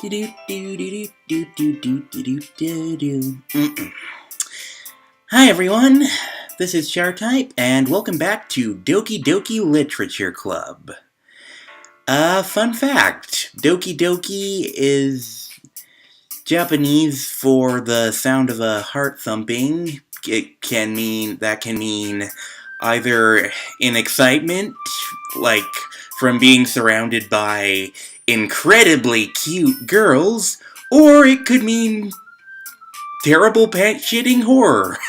Hi everyone, this is Chartype, and welcome back to Doki Doki Literature Club. Fun fact, Doki Doki is Japanese for the sound of a heart thumping. That can mean either in excitement, like from being surrounded by incredibly cute girls, or it could mean terrible pants-shitting horror.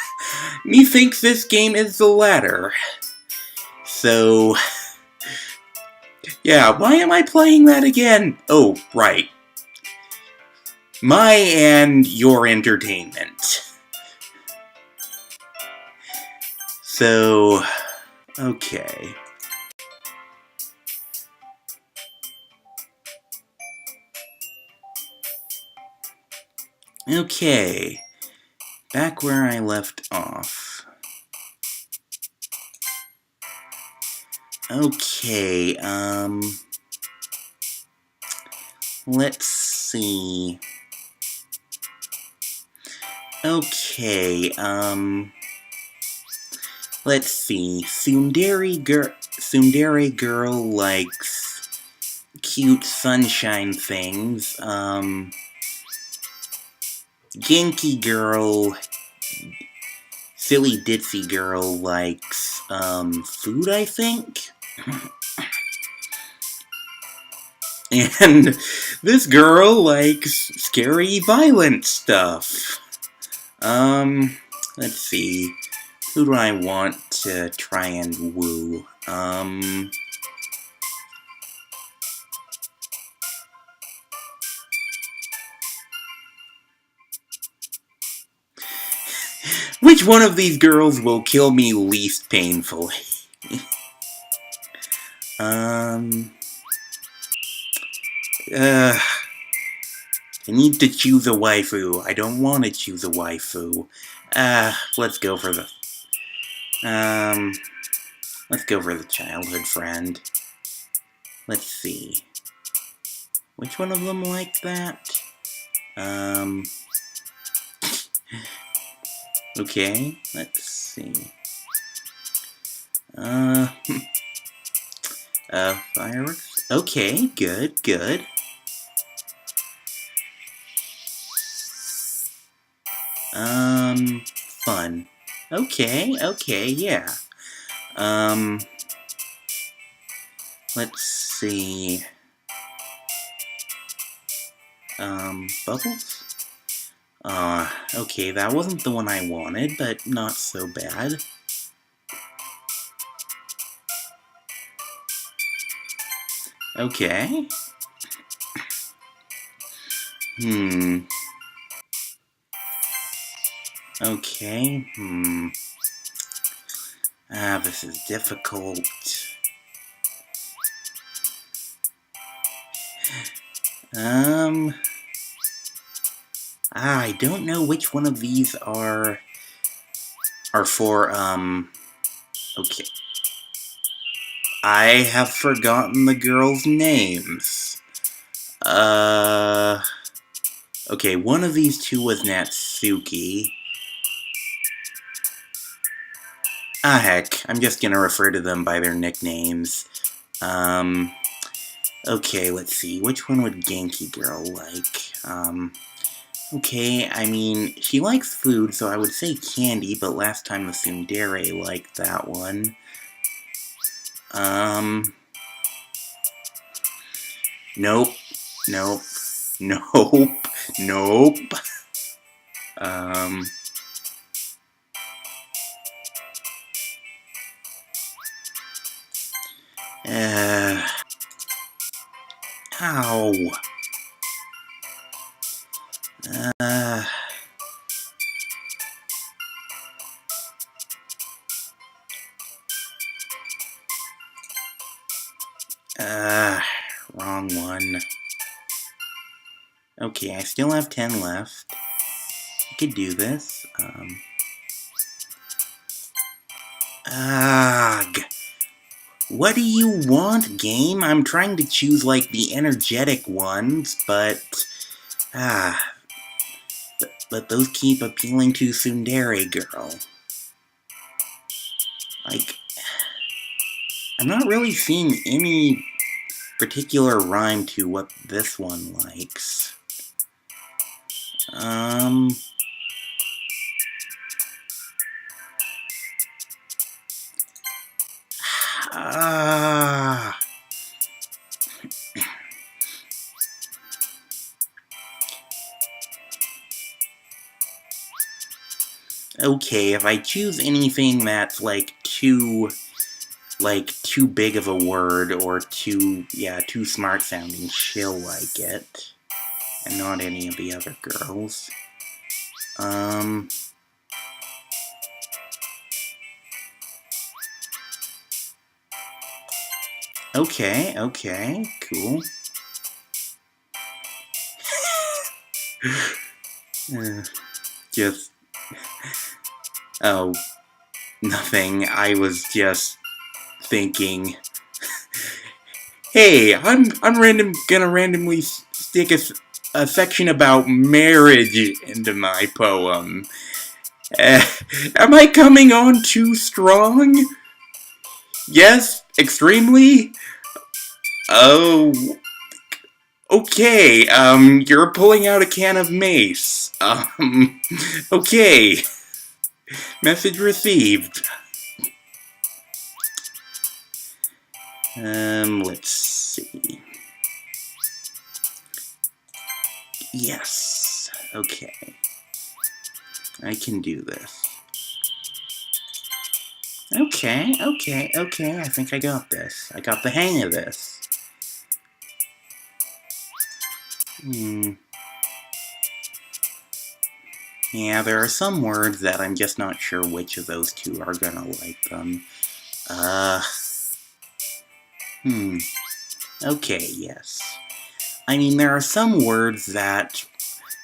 Methinks this game is the latter. So, yeah, why am I playing that again? Oh, right. My and your entertainment. So, okay. Okay, back where I left off. Okay, let's see. Okay, let's see. Tsundere girl likes cute sunshine things. Genki girl, silly ditzy girl likes, food, I think? And this girl likes scary, violent stuff. Let's see. Who do I want to try and woo? Which one of these girls will kill me least painfully? I need to choose a waifu. I don't want to choose a waifu. Let's go for the... let's go for the childhood friend. Let's see. Which one of them like that? Okay, let's see. Fireworks? Okay, good, good. Fun. Okay, yeah. Let's see. Bubbles? Okay, that wasn't the one I wanted, but not so bad. Okay. Okay, this is difficult. I don't know which one of these are for, okay. I have forgotten the girls' names. Okay, one of these two was Natsuki. Heck, I'm just gonna refer to them by their nicknames. Okay, let's see, which one would Genki Girl like? Okay, I mean, she likes food, so I would say candy, but last time the Tsundere liked that one. Nope, nope, nope, nope. Ow. Wrong one. Okay, I still have 10 left. I could do this. What do you want, game? I'm trying to choose, like, the energetic ones, but Ah, but those keep appealing to tsundere girl. Like, I'm not really seeing any particular rhyme to what this one likes. Ah. Okay, if I choose anything that's too big of a word or too smart sounding, she'll like it. And not any of the other girls. Okay, cool. Just... Oh, nothing. I was just thinking... Hey, I'm gonna randomly stick a section about marriage into my poem. Am I coming on too strong? Yes, extremely? Oh, okay, you're pulling out a can of mace. Okay. Message received. Let's see. Yes, okay. I can do this. Okay, I think I got this. I got the hang of this. Yeah, there are some words that I'm just not sure which of those two are gonna like them. Okay, yes. I mean, there are some words that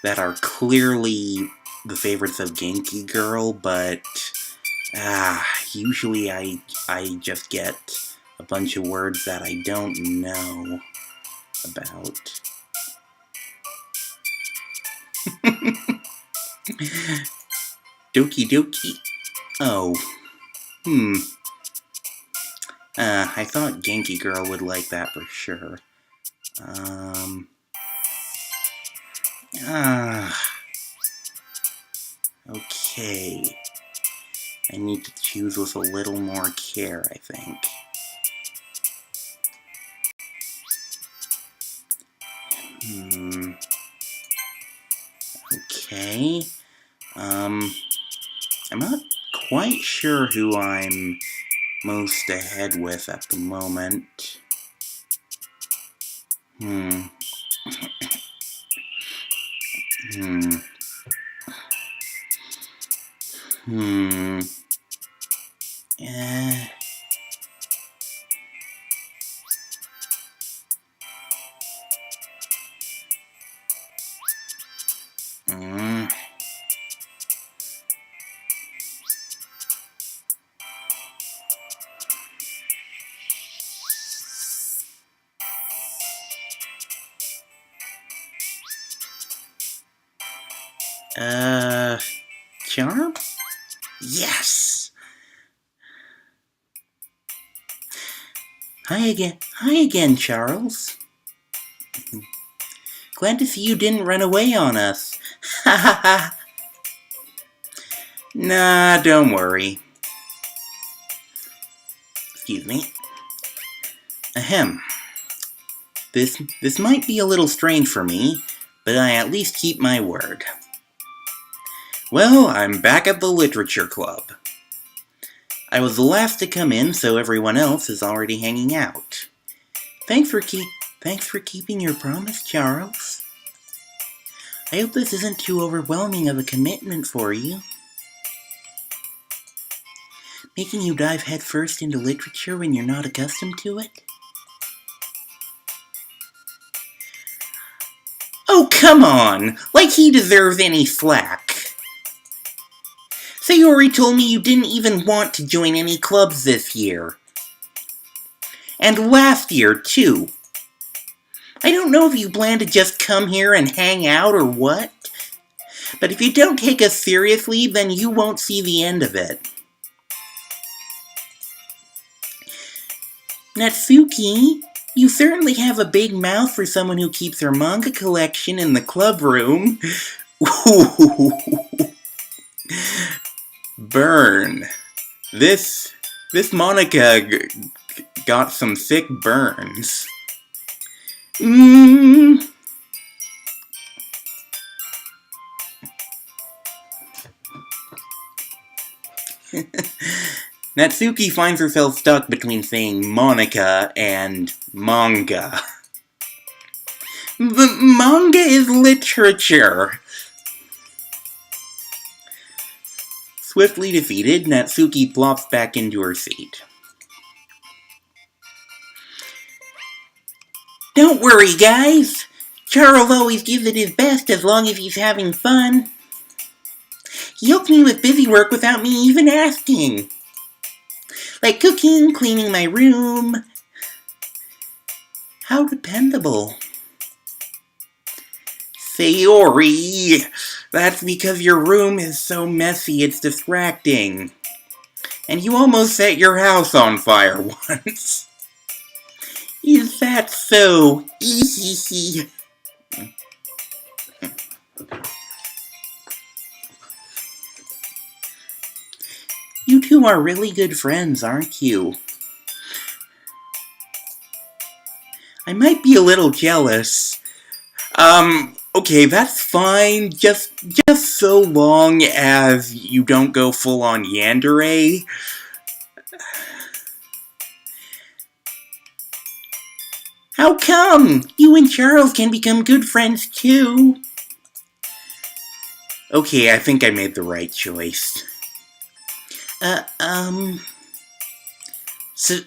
are clearly the favorites of Genki Girl, but usually I just get a bunch of words that I don't know about. Doki Doki? Oh. I thought Genki Girl would like that for sure. Okay. I need to choose with a little more care, I think. Okay. I'm not quite sure who I'm most ahead with at the moment. Charm? Yes! Hi again, Charles. Glad to see you didn't run away on us. Ha ha ha. Nah, don't worry. Excuse me. Ahem. This might be a little strange for me, but I at least keep my word. Well, I'm back at the Literature Club. I was the last to come in, so everyone else is already hanging out. Thanks for keeping your promise, Charles. I hope this isn't too overwhelming of a commitment for you. Making you dive headfirst into literature when you're not accustomed to it? Oh, come on! Like he deserves any slack. Sayori told me you didn't even want to join any clubs this year. And last year, too. I don't know if you plan to just come here and hang out or what? But if you don't take us seriously, then you won't see the end of it. Natsuki, you certainly have a big mouth for someone who keeps her manga collection in the club room. Burn. This Monica got some thick burns. Natsuki finds herself stuck between saying Monica and manga. The manga is literature. Swiftly defeated, Natsuki plops back into her seat. Don't worry, guys. Charles always gives it his best as long as he's having fun. He helps me with busy work without me even asking. Like cooking, cleaning my room. How dependable. Sayori, that's because your room is so messy it's distracting. And you almost set your house on fire once. Is that so? Ehehe. You two are really good friends, aren't you? I might be a little jealous. Okay, that's fine. Just so long as you don't go full on yandere. How come? You and Charles can become good friends too. Okay, I think I made the right choice.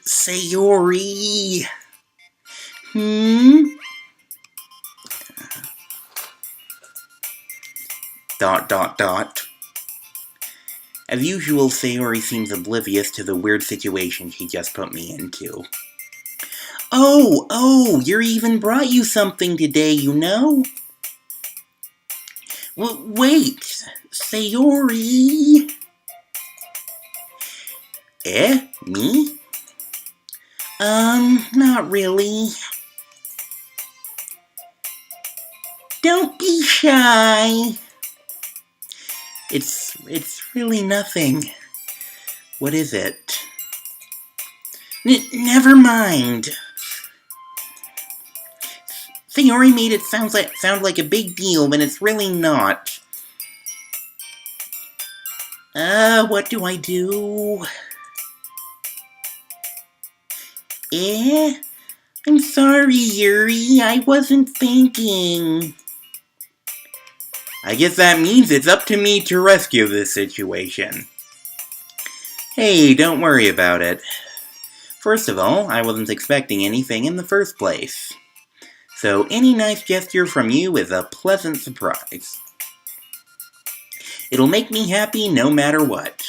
Sayori. Dot. As usual, Sayori seems oblivious to the weird situation she just put me into. Oh, Yuri even brought you something today, you know? Wait, Sayori. Me? Not really. Don't be shy. It's really nothing. What is it? Never mind. Sayori made it sound like a big deal when it's really not. What do I do? I'm sorry, Yuri. I wasn't thinking. I guess that means it's up to me to rescue this situation. Hey, don't worry about it. First of all, I wasn't expecting anything in the first place. So any nice gesture from you is a pleasant surprise. It'll make me happy no matter what.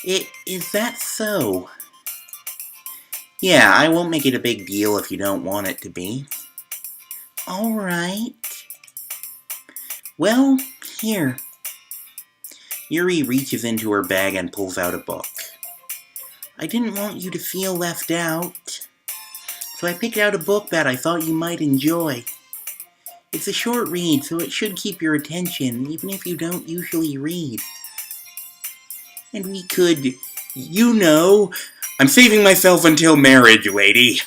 Is that so? Yeah, I won't make it a big deal if you don't want it to be. Alright. Well, here. Yuri reaches into her bag and pulls out a book. I didn't want you to feel left out, so I picked out a book that I thought you might enjoy. It's a short read, so it should keep your attention, even if you don't usually read. And we could, I'm saving myself until marriage, lady.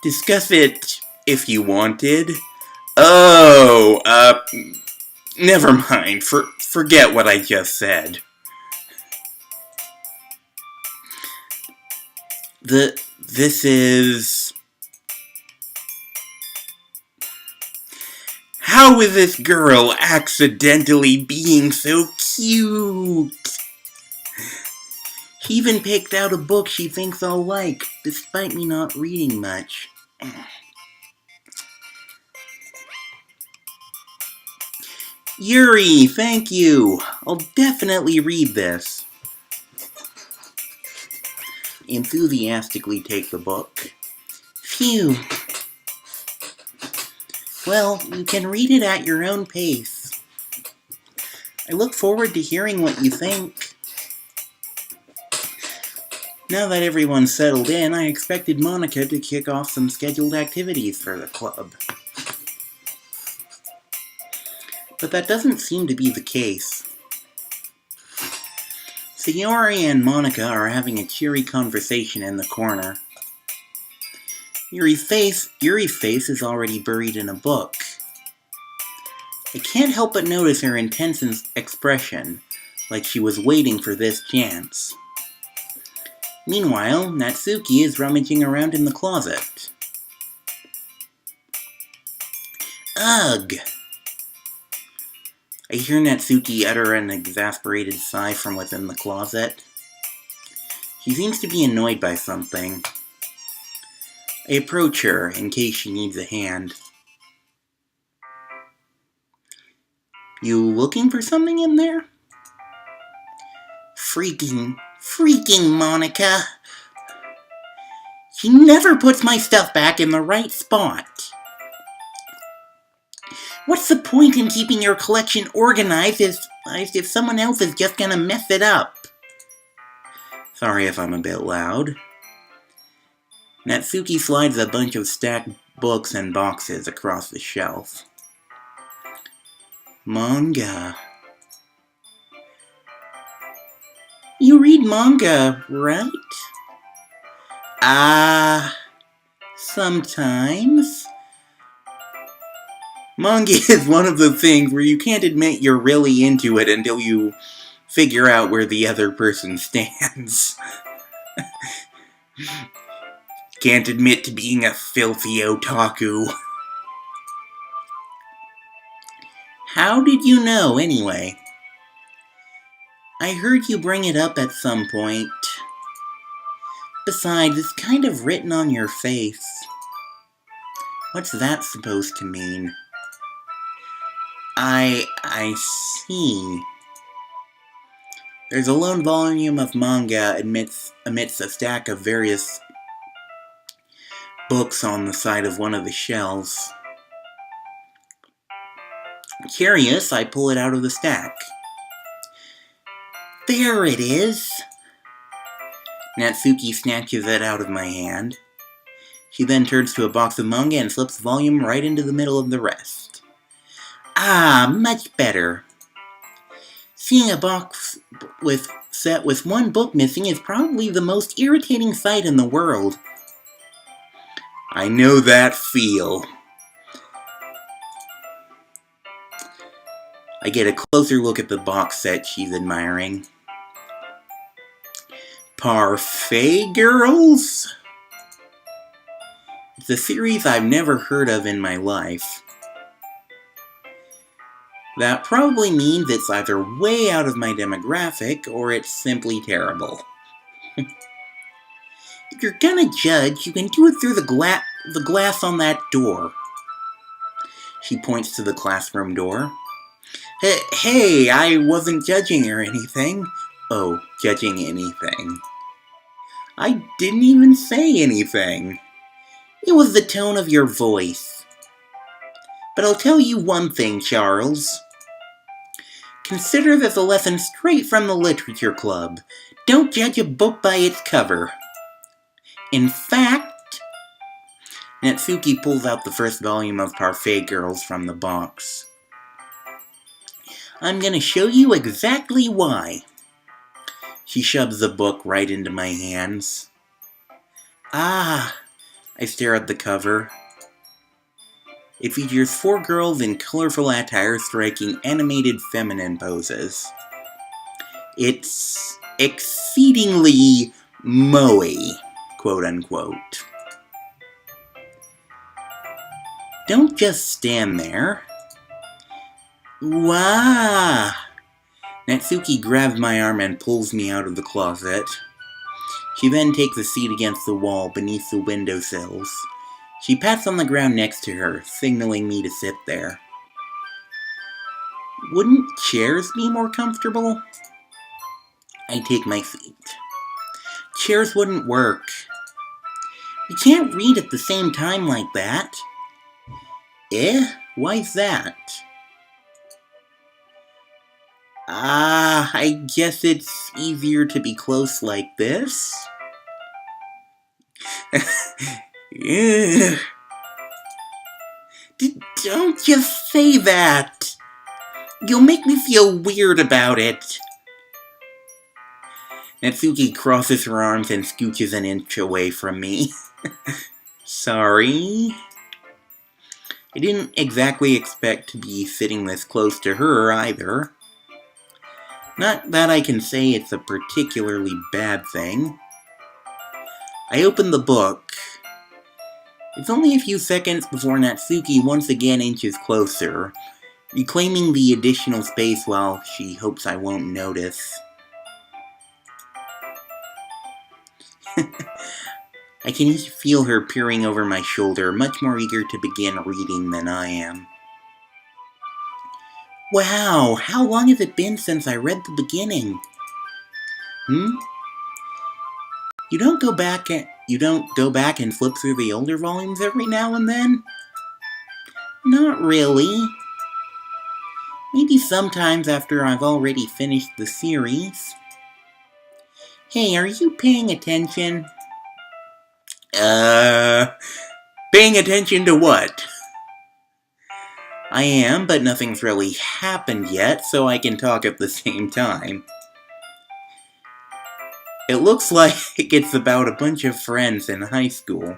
Discuss it if you wanted. Never mind. Forget what I just said. This is... How is this girl accidentally being so cute? She even picked out a book she thinks I'll like, despite me not reading much. Yuri, thank you. I'll definitely read this. Enthusiastically take the book. Phew. Well, you can read it at your own pace. I look forward to hearing what you think. Now that everyone's settled in, I expected Monica to kick off some scheduled activities for the club. But that doesn't seem to be the case. Sayori and Monica are having a cheery conversation in the corner. Yuri's face is already buried in a book. I can't help but notice her intense expression, like she was waiting for this chance. Meanwhile, Natsuki is rummaging around in the closet. Ugh! I hear Natsuki utter an exasperated sigh from within the closet. She seems to be annoyed by something. I approach her in case she needs a hand. You looking for something in there? Freaking Monica! She never puts my stuff back in the right spot. What's the point in keeping your collection organized if someone else is just gonna mess it up? Sorry if I'm a bit loud. Natsuki slides a bunch of stacked books and boxes across the shelf. Manga. You read manga, right? Sometimes. Manga is one of the things where you can't admit you're really into it until you figure out where the other person stands. Can't admit to being a filthy otaku. How did you know, anyway? I heard you bring it up at some point. Besides, it's kind of written on your face. What's that supposed to mean? I see. There's a lone volume of manga amidst a stack of various books on the side of one of the shelves. Curious, I pull it out of the stack. There it is! Natsuki snatches it out of my hand. She then turns to a box of manga and slips the volume right into the middle of the rest. Much better. Seeing a box set with one book missing is probably the most irritating sight in the world. I know that feel. I get a closer look at the box set she's admiring. Parfait Girls? It's a series I've never heard of in my life. That probably means it's either way out of my demographic, or it's simply terrible. If you're gonna judge, you can do it through the glass on that door. She points to the classroom door. Hey, I wasn't judging or anything. Oh, judging anything. I didn't even say anything. It was the tone of your voice. But I'll tell you one thing, Charles. Consider this a lesson straight from the Literature Club. Don't judge a book by its cover. In fact, Natsuki pulls out the first volume of Parfait Girls from the box. I'm gonna show you exactly why. She shoves the book right into my hands. I stare at the cover. It features 4 girls in colorful attire striking animated feminine poses. It's exceedingly moe, quote-unquote. Don't just stand there. Wah! Natsuki grabs my arm and pulls me out of the closet. She then takes a seat against the wall beneath the windowsills. She pats on the ground next to her, signaling me to sit there. Wouldn't chairs be more comfortable? I take my seat. Chairs wouldn't work. We can't read at the same time like that. Eh? Why's that? Ah, I guess it's easier to be close like this. Ugh. Don't just say that! You'll make me feel weird about it. Natsuki crosses her arms and scooches an inch away from me. Sorry. I didn't exactly expect to be sitting this close to her either. Not that I can say it's a particularly bad thing. I opened the book. It's only a few seconds before Natsuki once again inches closer, reclaiming the additional space while she hopes I won't notice. I can feel her peering over my shoulder, much more eager to begin reading than I am. Wow, how long has it been since I read the beginning? You don't go back and flip through the older volumes every now and then? Not really. Maybe sometimes after I've already finished the series. Hey, are you paying attention? Paying attention to what? I am, but nothing's really happened yet, so I can talk at the same time. It looks like it's about a bunch of friends in high school.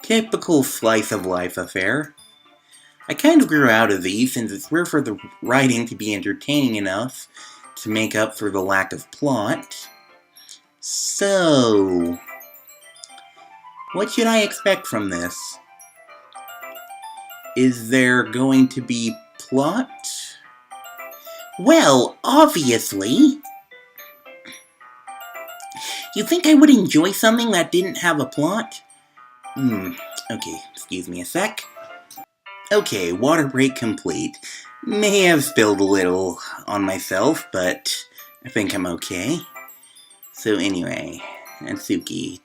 Typical slice of life affair. I kind of grew out of these since it's rare for the writing to be entertaining enough to make up for the lack of plot. So, what should I expect from this? Is there going to be plot? Well, obviously. You think I would enjoy something that didn't have a plot? Okay, excuse me a sec. Okay, water break complete. May have spilled a little on myself, but I think I'm okay. So anyway, Natsuki,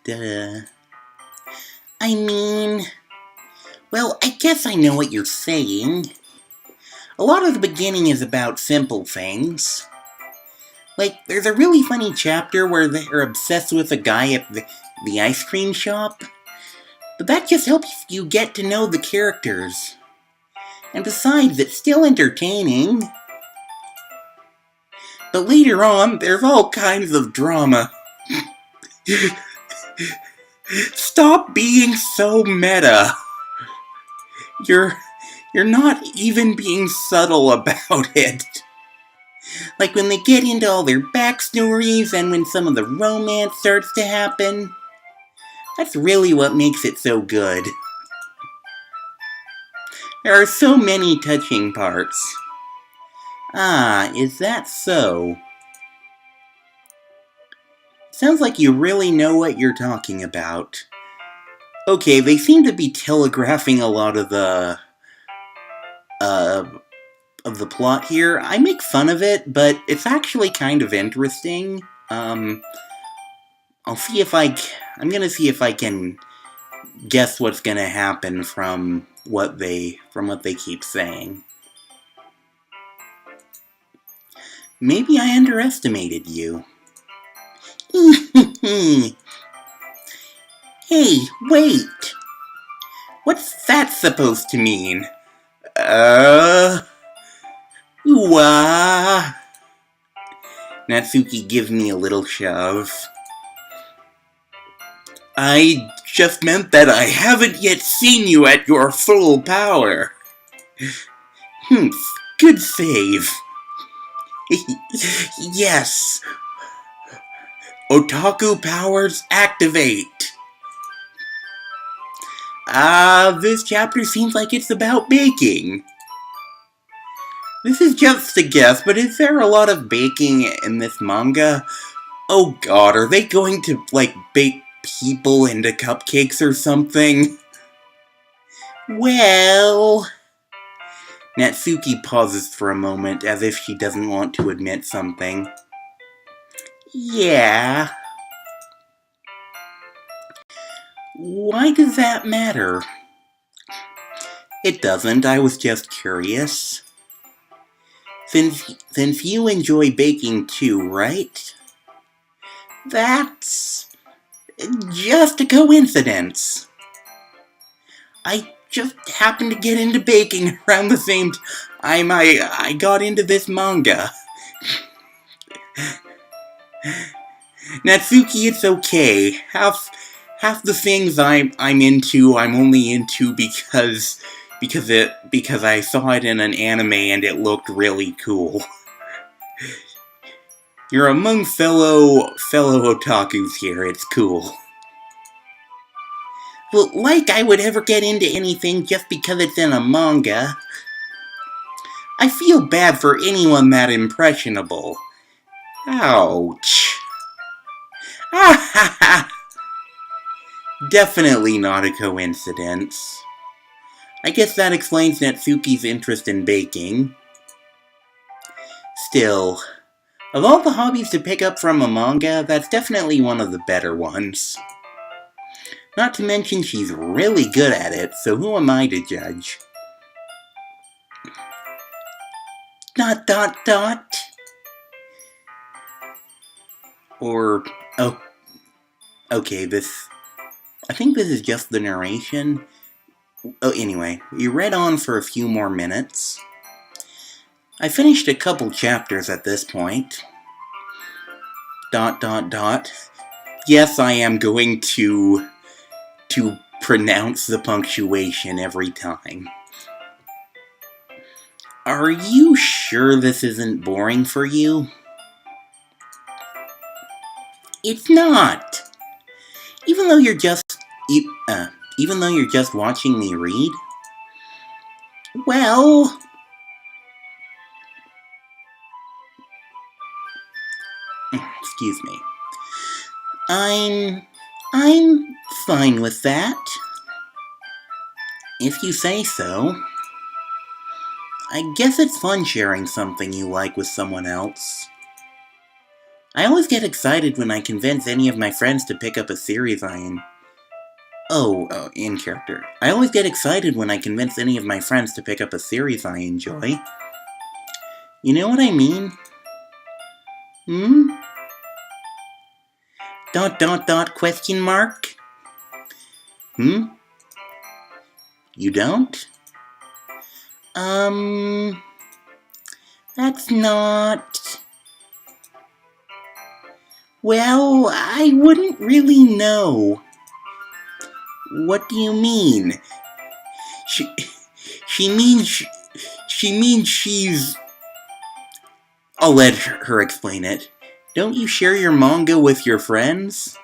well, I guess I know what you're saying. A lot of the beginning is about simple things. Like, there's a really funny chapter where they're obsessed with a guy at the ice cream shop. But that just helps you get to know the characters. And besides, it's still entertaining. But later on, there's all kinds of drama. Stop being so meta. You're not even being subtle about it. Like when they get into all their backstories and when some of the romance starts to happen. That's really what makes it so good. There are so many touching parts. Ah, is that so? Sounds like you really know what you're talking about. Okay, they seem to be telegraphing a lot of the plot here. I make fun of it, but it's actually kind of interesting. I'm gonna see if I can guess what's gonna happen from what they keep saying. Maybe I underestimated you. Hey, wait! What's that supposed to mean? Ooh-ah! Natsuki gives me a little shove. I just meant that I haven't yet seen you at your full power. Good save. Yes. Otaku powers activate. This chapter seems like it's about baking. This is just a guess, but is there a lot of baking in this manga? Oh god, are they going to, bake people into cupcakes or something? Well... Natsuki pauses for a moment, as if she doesn't want to admit something. Yeah. Why does that matter? It doesn't, I was just curious. Since you enjoy baking too, right? That's just a coincidence. I just happened to get into baking around the same time I got into this manga. Natsuki, it's okay. Half the things I'm into, I'm only into because I saw it in an anime and it looked really cool. You're among fellow otakus here, it's cool. Well, like I would ever get into anything just because it's in a manga. I feel bad for anyone that impressionable. Ouch. Ah ha ha! Definitely not a coincidence. I guess that explains Natsuki's interest in baking. Still, of all the hobbies to pick up from a manga, that's definitely one of the better ones. Not to mention she's really good at it, so who am I to judge? ... Or, oh, okay, I think this is just the narration. Oh, anyway, we read on for a few more minutes. I finished a couple chapters at this point. ... Yes, I am going to pronounce the punctuation every time. Are you sure this isn't boring for you? It's not. Even though you're just watching me read? Well, excuse me. I'm fine with that. If you say so. I guess it's fun sharing something you like with someone else. I always get excited when I convince any of my friends to pick up a series in character. I always get excited when I convince any of my friends to pick up a series I enjoy. You know what I mean? Hmm? ... Question mark? Hmm? You don't? That's not... Well, I wouldn't really know. What do you mean? She means she's... I'll let her explain it. Don't you share your manga with your friends?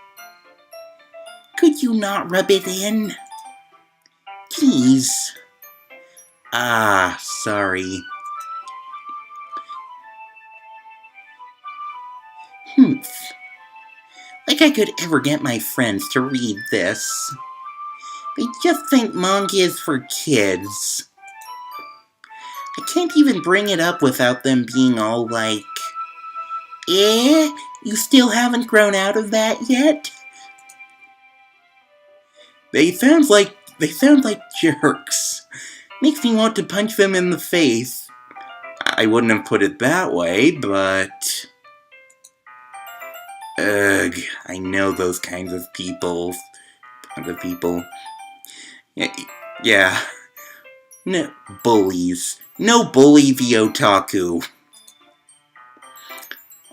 Could you not rub it in? Please. Ah, sorry. Like I could ever get my friends to read this. They just think manga is for kids. I can't even bring it up without them being all like, you still haven't grown out of that yet? They sound like jerks. Makes me want to punch them in the face. I wouldn't have put it that way, but... Ugh, I know those kinds of people. Other people. Yeah. No, bullies. No bully the otaku.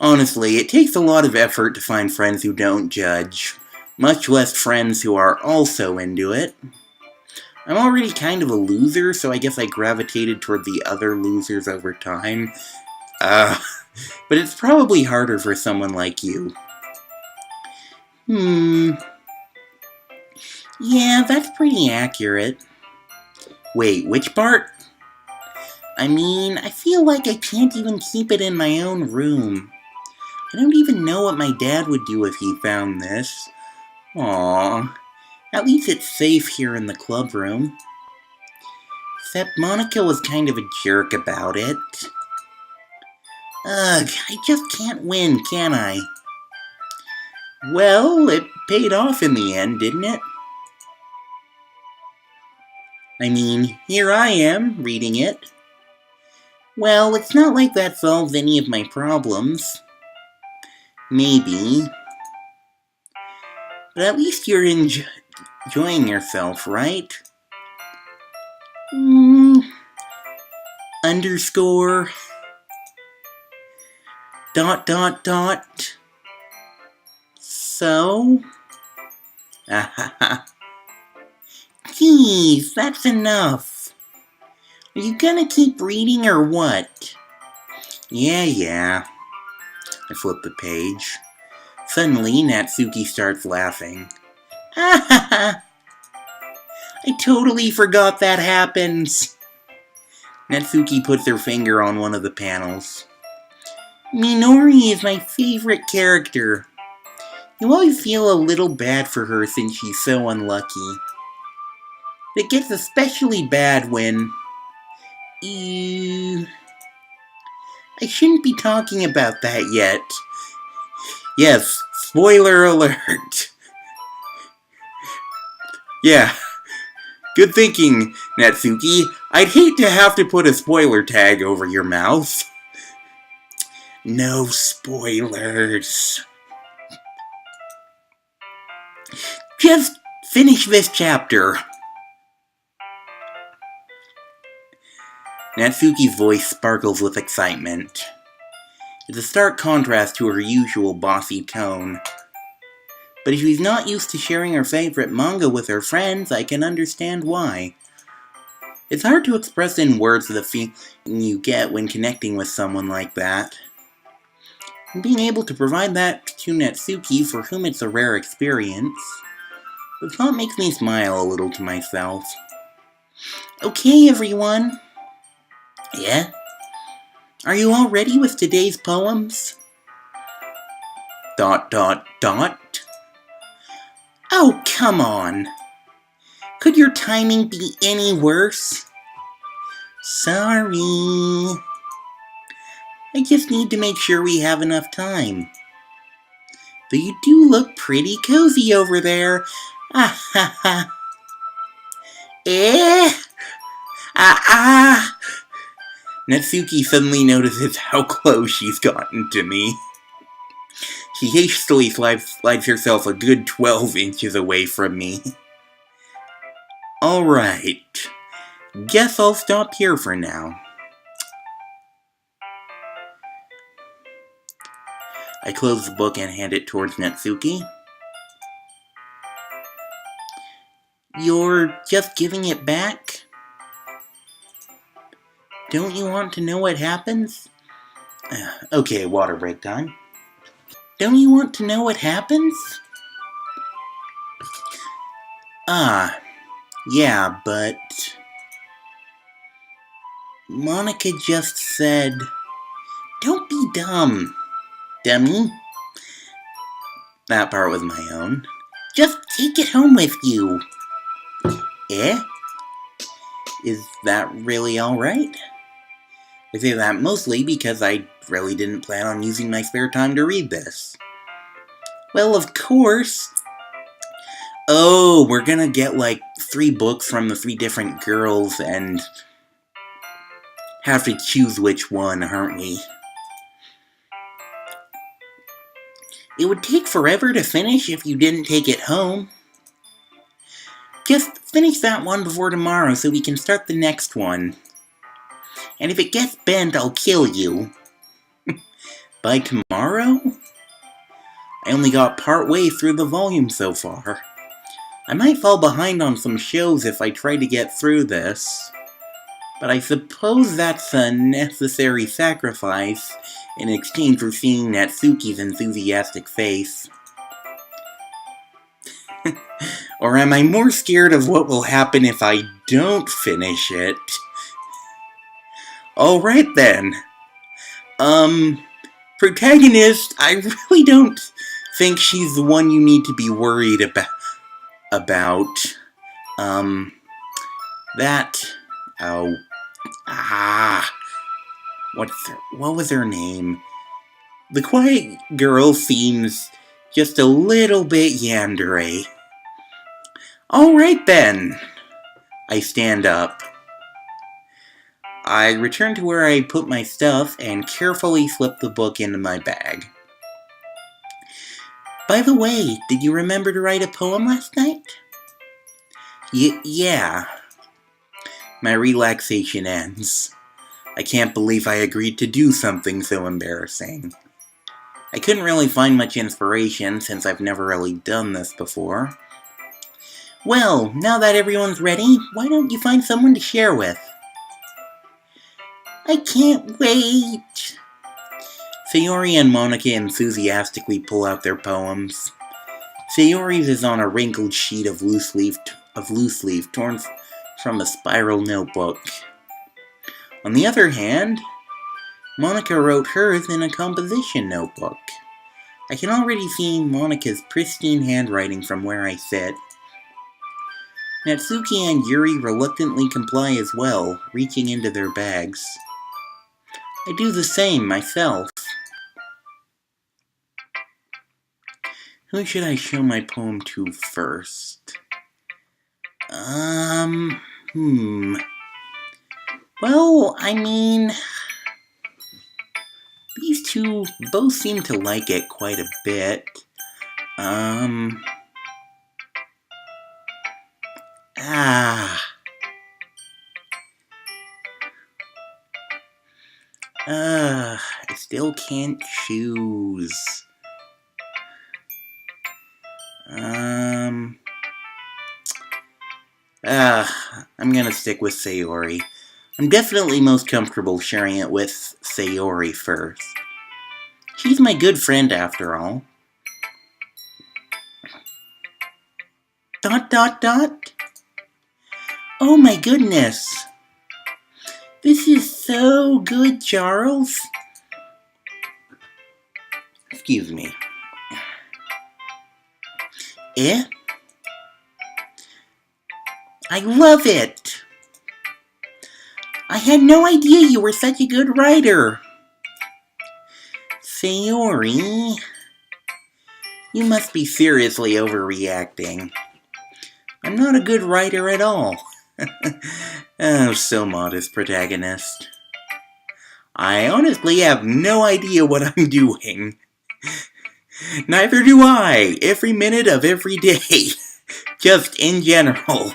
Honestly, it takes a lot of effort to find friends who don't judge. Much less friends who are also into it. I'm already kind of a loser, so I guess I gravitated toward the other losers over time. But it's probably harder for someone like you. Yeah, that's pretty accurate. Wait, which part? I mean, I feel like I can't even keep it in my own room. I don't even know what my dad would do if he found this. Aww. At least it's safe here in the club room. Except Monica was kind of a jerk about it. Ugh, I just can't win, can I? Well, it paid off in the end, didn't it? I mean, here I am, reading it. Well, it's not like that solves any of my problems. Maybe. But at least you're enjoying yourself, right? Underscore. Dot dot dot. So? Geez, that's enough. Are you gonna keep reading or what? Yeah. I flip the page. Suddenly, Natsuki starts laughing. I totally forgot that happens. Natsuki puts her finger on one of the panels. Minori is my favorite character. You always feel a little bad for her since she's so unlucky. It gets especially bad when... I shouldn't be talking about that yet. Yes, spoiler alert. Yeah, good thinking, Natsuki. I'd hate to have to put a spoiler tag over your mouth. No spoilers. Just finish this chapter. Natsuki's voice sparkles with excitement. It's a stark contrast to her usual bossy tone. But if she's not used to sharing her favorite manga with her friends, I can understand why. It's hard to express in words the feeling you get when connecting with someone like that. And being able to provide that to Natsuki, for whom it's a rare experience, the thought makes me smile a little to myself. Okay, everyone. Yeah? Are you all ready with today's poems? ... Oh, come on. Could your timing be any worse? Sorry. I just need to make sure we have enough time. Though you do look pretty cozy over there. Ah ha ha. Natsuki suddenly notices how close she's gotten to me. She hastily slides herself a good 12 inches away from me. Alright. Guess I'll stop here for now. I close the book and hand it towards Natsuki. You're just giving it back? Don't you want to know what happens? Okay, water break time. Don't you want to know what happens? Yeah, but... Monica just said... Don't be dumb, dummy. That part was my own. Just take it home with you. Is that really alright? I say that mostly because I really didn't plan on using my spare time to read this. Well, of course. Oh, we're gonna get like 3 books from the 3 different girls and have to choose which one, aren't we? It would take forever to finish if you didn't take it home. Just finish that one before tomorrow so we can start the next one. And if it gets bent, I'll kill you. By tomorrow? I only got part way through the volume so far. I might fall behind on some shows if I try to get through this. But I suppose that's a necessary sacrifice in exchange for seeing Natsuki's enthusiastic face. Or am I more scared of what will happen if I don't finish it? Alright then. Protagonist, I really don't think she's the one you need to be worried about. What was her name? The quiet girl seems just a little bit yandere. Alright then. I stand up. I return to where I put my stuff and carefully slip the book into my bag. By the way, did you remember to write a poem last night? Yeah. My relaxation ends. I can't believe I agreed to do something so embarrassing. I couldn't really find much inspiration since I've never really done this before. Well, now that everyone's ready, why don't you find someone to share with? I can't wait! Sayori and Monica enthusiastically pull out their poems. Sayori's is on a wrinkled sheet of loose leaf torn from a spiral notebook. On the other hand, Monica wrote hers in a composition notebook. I can already see Monica's pristine handwriting from where I sit. Natsuki and Yuri reluctantly comply as well, reaching into their bags. I do the same myself. Who should I show my poem to first? Well, I mean, these two both seem to like it quite a bit. I still can't choose. I'm gonna stick with Sayori. I'm definitely most comfortable sharing it with Sayori first. She's my good friend after all. ... Oh my goodness! This is so good, Charles! Excuse me. Eh? I love it! I had no idea you were such a good writer. Sayori, you must be seriously overreacting. I'm not a good writer at all. Oh, so modest, protagonist. I honestly have no idea what I'm doing. Neither do I, every minute of every day. Just in general.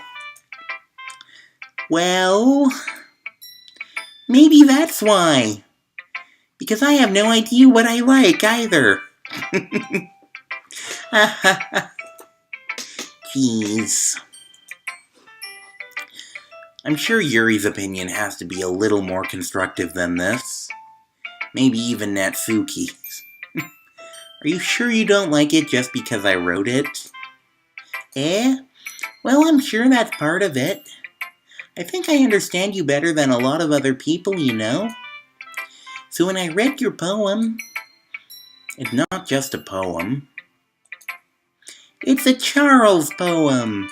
Well, maybe that's why. Because I have no idea what I like either. Jeez. I'm sure Yuri's opinion has to be a little more constructive than this. Maybe even Natsuki's. Are you sure you don't like it just because I wrote it? Eh? Well, I'm sure that's part of it. I think I understand you better than a lot of other people, you know? So when I read your poem, it's not just a poem. It's a Charles poem.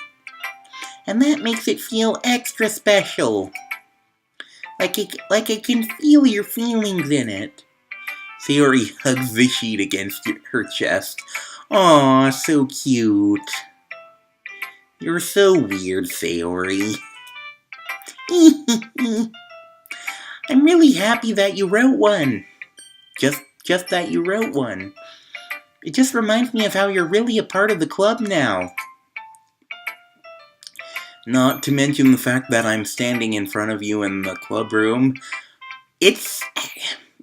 And that makes it feel extra special. Like I can feel your feelings in it. Sayori hugs the sheet against her chest. Aw, so cute. You're so weird, Sayori. I'm really happy that you wrote one. Just that you wrote one. It just reminds me of how you're really a part of the club now. Not to mention the fact that I'm standing in front of you in the club room. It's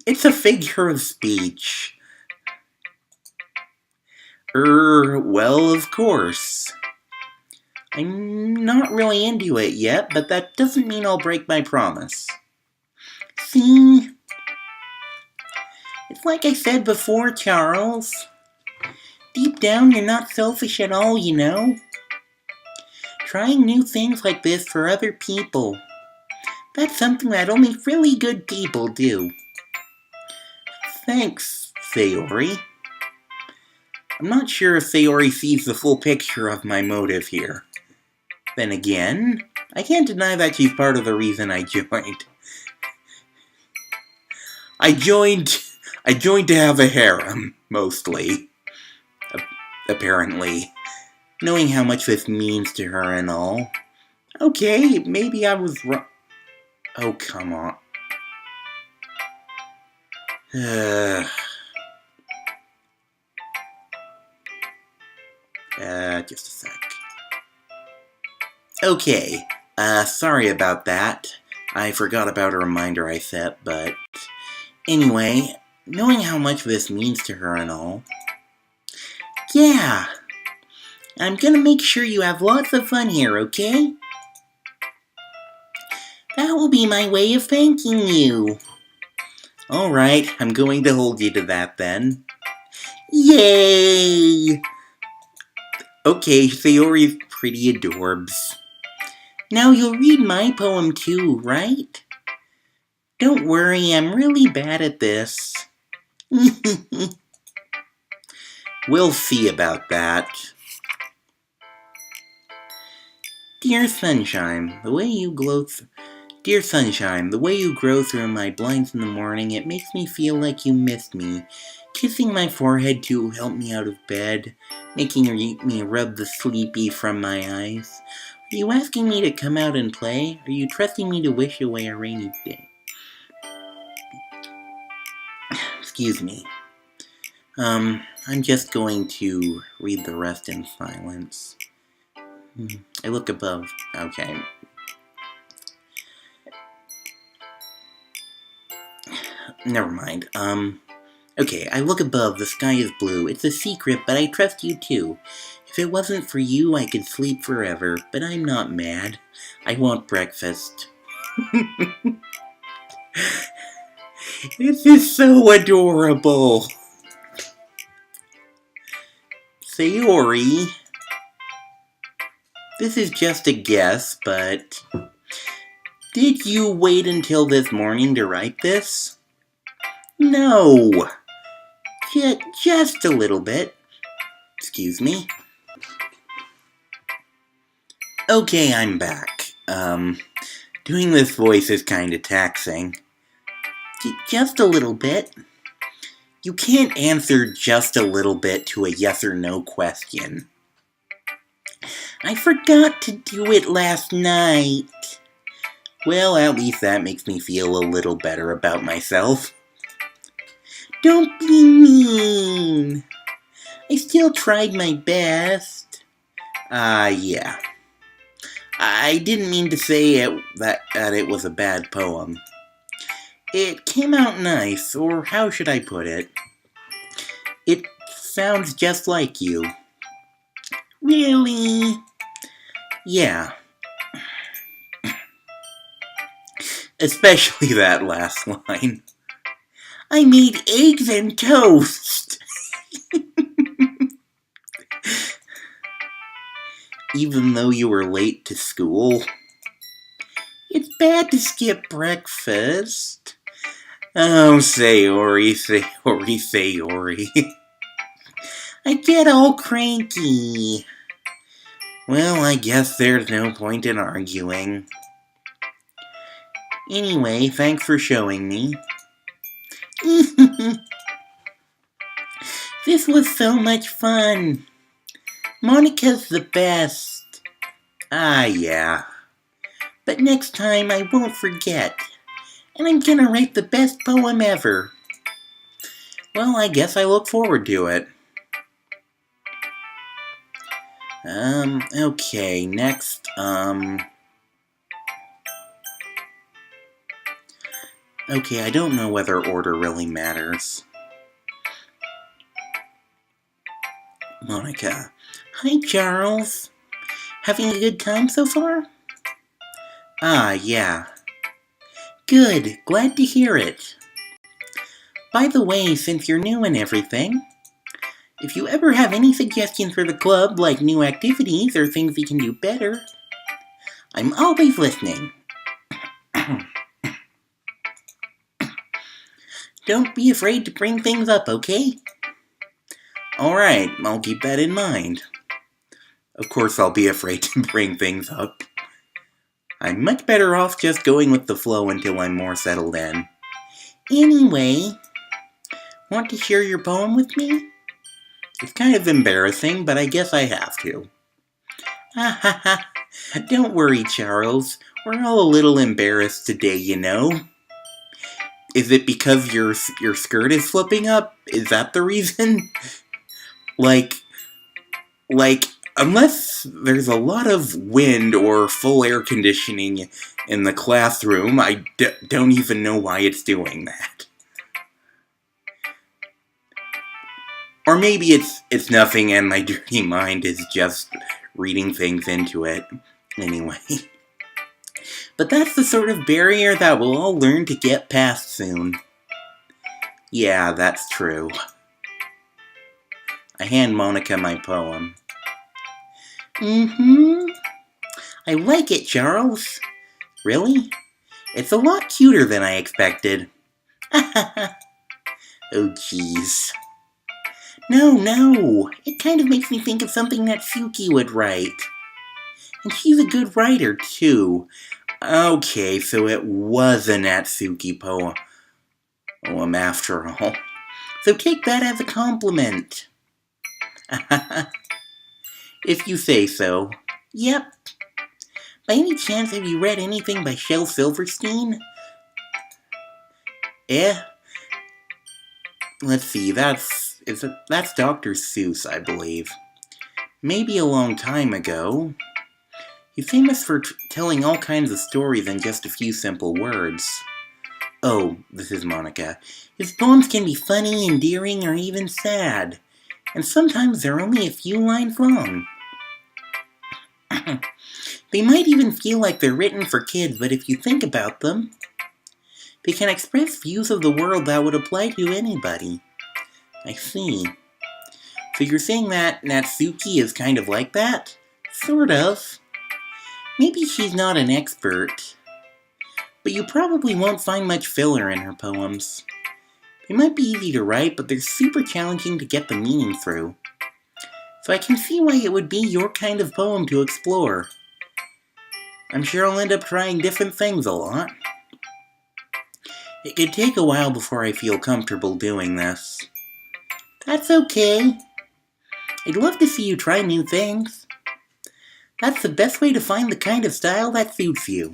a figure of speech. Well, of course. I'm not really into it yet, but that doesn't mean I'll break my promise. See? It's like I said before, Charles. Deep down, you're not selfish at all, you know? Trying new things like this for other people. That's something that only really good people do. Thanks, Sayori. I'm not sure if Sayori sees the full picture of my motive here. Then again, I can't deny that she's part of the reason I joined. I joined to have a harem, mostly. Apparently. Knowing how much this means to her and all. Okay, maybe I was wrong. Oh, come on. Just a sec. Okay, sorry about that. I forgot about a reminder I set, but anyway, knowing how much this means to her and all, yeah, I'm gonna make sure you have lots of fun here, okay? That will be my way of thanking you. Alright, I'm going to hold you to that then. Yay! Okay, Sayori's pretty adorbs. Now you'll read my poem too, right? Don't worry, I'm really bad at this. We'll see about that. Dear sunshine, the way you glow Dear sunshine, the way you grow through my blinds in the morning, it makes me feel like you missed me. Kissing my forehead to help me out of bed, making me rub the sleepy from my eyes. Are you asking me to come out and play? Are you trusting me to wish away a rainy day? Excuse me. I'm just going to read the rest in silence. I look above. Okay. Never mind. Okay, I look above, the sky is blue. It's a secret, but I trust you too. If it wasn't for you, I could sleep forever, but I'm not mad. I want breakfast. This is so adorable. Sayori, this is just a guess, but did you wait until this morning to write this? No. Just a little bit. Excuse me. Okay, I'm back. Doing this voice is kinda taxing. Just a little bit. You can't answer just a little bit to a yes or no question. I forgot to do it last night. Well, at least that makes me feel a little better about myself. Don't be mean. I still tried my best. Yeah. I didn't mean to say that it was a bad poem. It came out nice, or how should I put it? It sounds just like you. Really? Yeah. Especially that last line. I made eggs and toast. Even though you were late to school. It's bad to skip breakfast. Oh, Sayori, Sayori, Sayori. I get all cranky. Well, I guess there's no point in arguing. Anyway, thanks for showing me. This was so much fun. Monica's the best. Yeah. But next time I won't forget. And I'm gonna write the best poem ever. Well, I guess I look forward to it. Okay, next, okay, I don't know whether order really matters. Monica. Hi, Charles. Having a good time so far? Yeah. Good, glad to hear it. By the way, since you're new and everything, if you ever have any suggestions for the club, like new activities or things we can do better, I'm always listening. Don't be afraid to bring things up, okay? Alright, I'll keep that in mind. Of course I'll be afraid to bring things up. I'm much better off just going with the flow until I'm more settled in. Anyway, want to share your poem with me? It's kind of embarrassing, but I guess I have to. Ha ha ha. Don't worry, Charles. We're all a little embarrassed today, you know. Is it because your skirt is flipping up? Is that the reason? Like, like, unless there's a lot of wind or full air conditioning in the classroom, I don't even know why it's doing that. Or maybe it's nothing and my dirty mind is just reading things into it. Anyway. But that's the sort of barrier that we'll all learn to get past soon. Yeah, that's true. I hand Monica my poem. I like it, Charles. Really? It's a lot cuter than I expected. Oh, jeez. No. It kind of makes me think of something that Suki would write. And she's a good writer, too. Okay, so it was a Natsuki poem after all. So take that as a compliment. If you say so. Yep. By any chance, have you read anything by Shel Silverstein? Let's see, that's Dr. Seuss, I believe. Maybe a long time ago. He's famous for telling all kinds of stories in just a few simple words. Oh, this is Monica. His poems can be funny, endearing, or even sad. And sometimes they're only a few lines long. They might even feel like they're written for kids, but if you think about them, they can express views of the world that would apply to anybody. I see. So you're saying that Natsuki is kind of like that? Sort of. Maybe she's not an expert, but you probably won't find much filler in her poems. They might be easy to write, but they're super challenging to get the meaning through. So I can see why it would be your kind of poem to explore. I'm sure I'll end up trying different things a lot. It could take a while before I feel comfortable doing this. That's okay. I'd love to see you try new things. That's the best way to find the kind of style that suits you.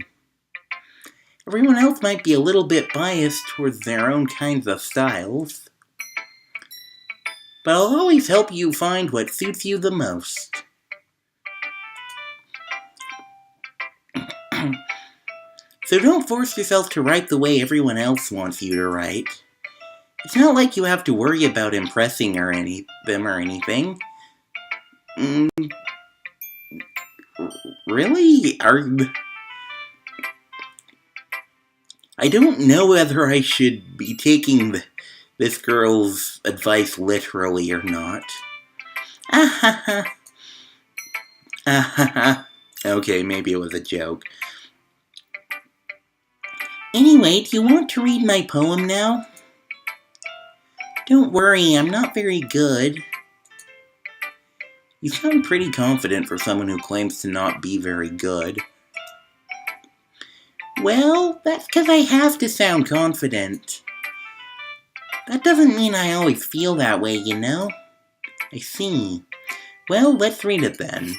Everyone else might be a little bit biased towards their own kinds of styles, but I'll always help you find what suits you the most. So don't force yourself to write the way everyone else wants you to write. It's not like you have to worry about impressing them or anything. Really? I don't know whether I should be taking this girl's advice literally or not. Okay, maybe it was a joke. Anyway, do you want to read my poem now? Don't worry, I'm not very good. You sound pretty confident for someone who claims to not be very good. Well, that's because I have to sound confident. That doesn't mean I always feel that way, you know? I see. Well, let's read it then.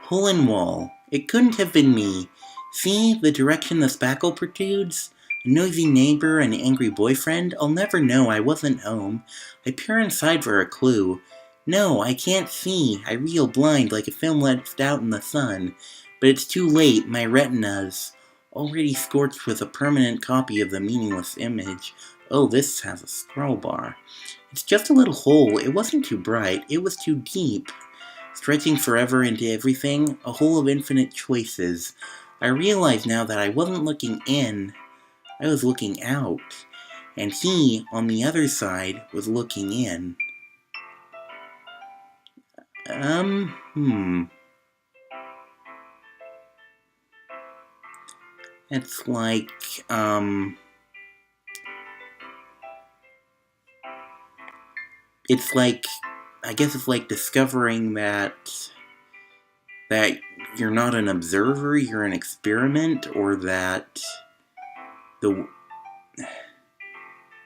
Hole in wall. It couldn't have been me. See, the direction the spackle protrudes? A noisy neighbor, an angry boyfriend? I'll never know, I wasn't home. I peer inside for a clue. No, I can't see. I reel blind like a film left out in the sun. But it's too late, my retina's already scorched with a permanent copy of the meaningless image. Oh, this has a scroll bar. It's just a little hole. It wasn't too bright. It was too deep. Stretching forever into everything, a hole of infinite choices. I realize now that I wasn't looking in, I was looking out. And he, on the other side, was looking in. It's like, it's like, I guess it's like discovering that you're not an observer, you're an experiment, or that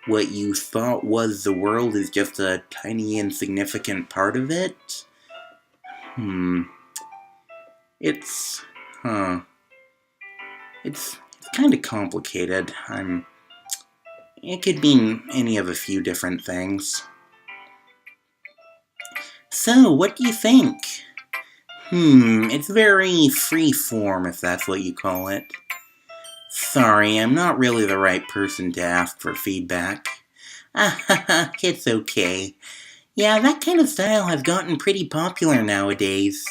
what you thought was the world is just a tiny insignificant part of it. It's, it's kind of complicated. It could mean any of a few different things. So, what do you think? It's very free form, if that's what you call it. Sorry, I'm not really the right person to ask for feedback. It's okay. Yeah, that kind of style has gotten pretty popular nowadays.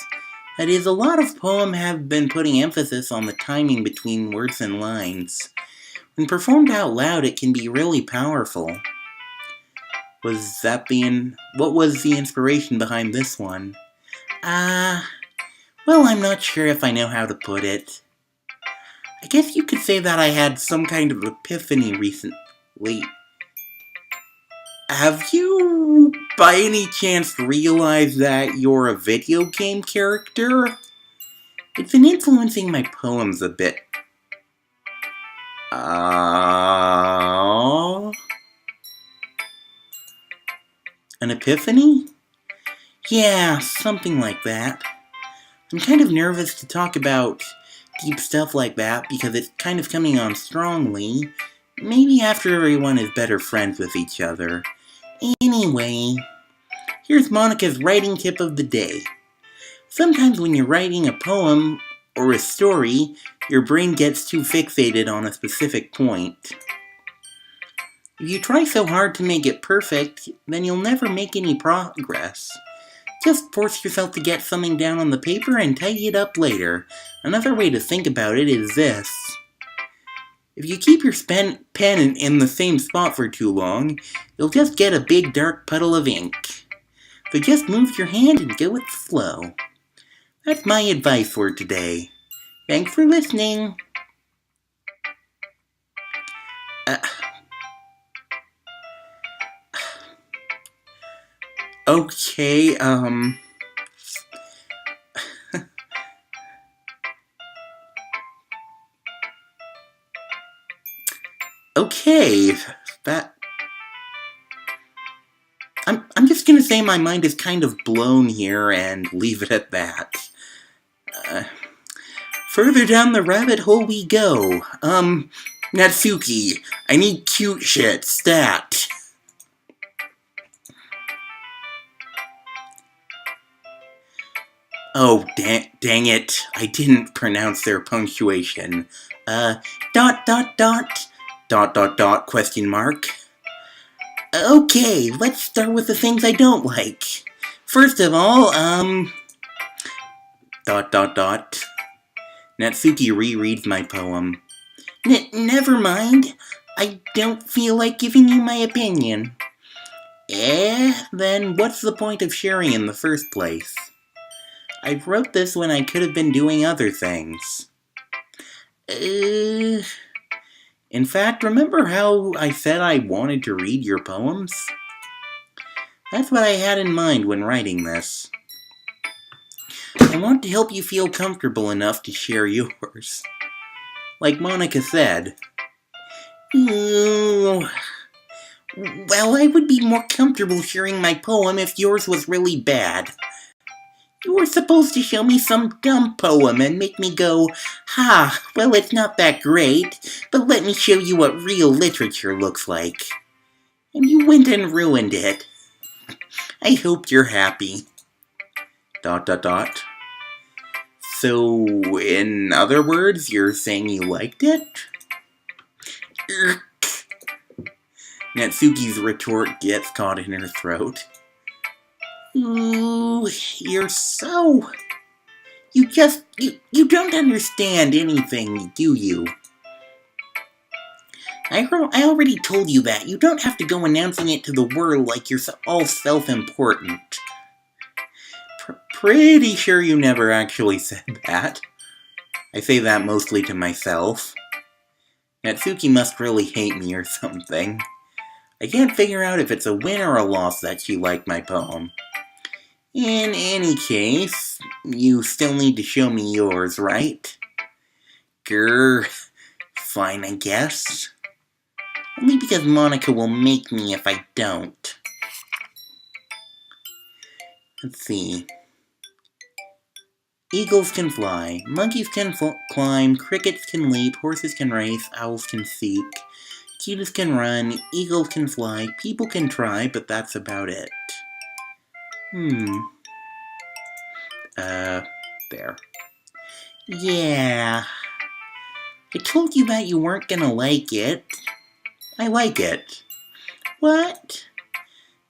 That is, a lot of poems have been putting emphasis on the timing between words and lines. When performed out loud, it can be really powerful. What was the inspiration behind this one? Well, I'm not sure if I know how to put it. I guess you could say that I had some kind of epiphany recently. Have you, by any chance, realized that you're a video game character? It's been influencing my poems a bit. An epiphany? Yeah, something like that. I'm kind of nervous to talk about deep stuff like that because it's kind of coming on strongly. Maybe after everyone is better friends with each other. Anyway, here's Monica's writing tip of the day. Sometimes when you're writing a poem or a story, your brain gets too fixated on a specific point. If you try so hard to make it perfect, then you'll never make any progress. Just force yourself to get something down on the paper and tidy it up later. Another way to think about it is this. If you keep your pen in the same spot for too long, you'll just get a big dark puddle of ink. So just move your hand and go with the flow. That's my advice for today. Thanks for listening. Okay, okay, I'm just gonna say my mind is kind of blown here and leave it at that. Further down the rabbit hole we go. Natsuki, I need cute shit, stat. Oh, dang it, I didn't pronounce their punctuation. Question mark. Okay, let's start with the things I don't like. First of all, Natsuki rereads my poem. Never mind. I don't feel like giving you my opinion. Then what's the point of sharing in the first place? I wrote this when I could have been doing other things. In fact, remember how I said I wanted to read your poems? That's what I had in mind when writing this. I want to help you feel comfortable enough to share yours. Like Monica said. Well, I would be more comfortable sharing my poem if yours was really bad. You were supposed to show me some dumb poem and make me go, well, it's not that great, but let me show you what real literature looks like. And you went and ruined it. I hope you're happy. So, in other words, you're saying you liked it? Natsuki's retort gets caught in her throat. Ooh, you're so... You don't understand anything, do you? I already told you that. You don't have to go announcing it to the world like you're all self-important. Pretty sure you never actually said that. I say that mostly to myself. Natsuki must really hate me or something. I can't figure out if it's a win or a loss that she liked my poem. In any case, you still need to show me yours, right? Grr, fine, I guess. Only because Monica will make me if I don't. Let's see. Eagles can fly, monkeys can climb, crickets can leap, horses can race, owls can seek, cheetahs can run, eagles can fly, people can try, but that's about it. There. Yeah. I told you that you weren't gonna like it. I like it. What?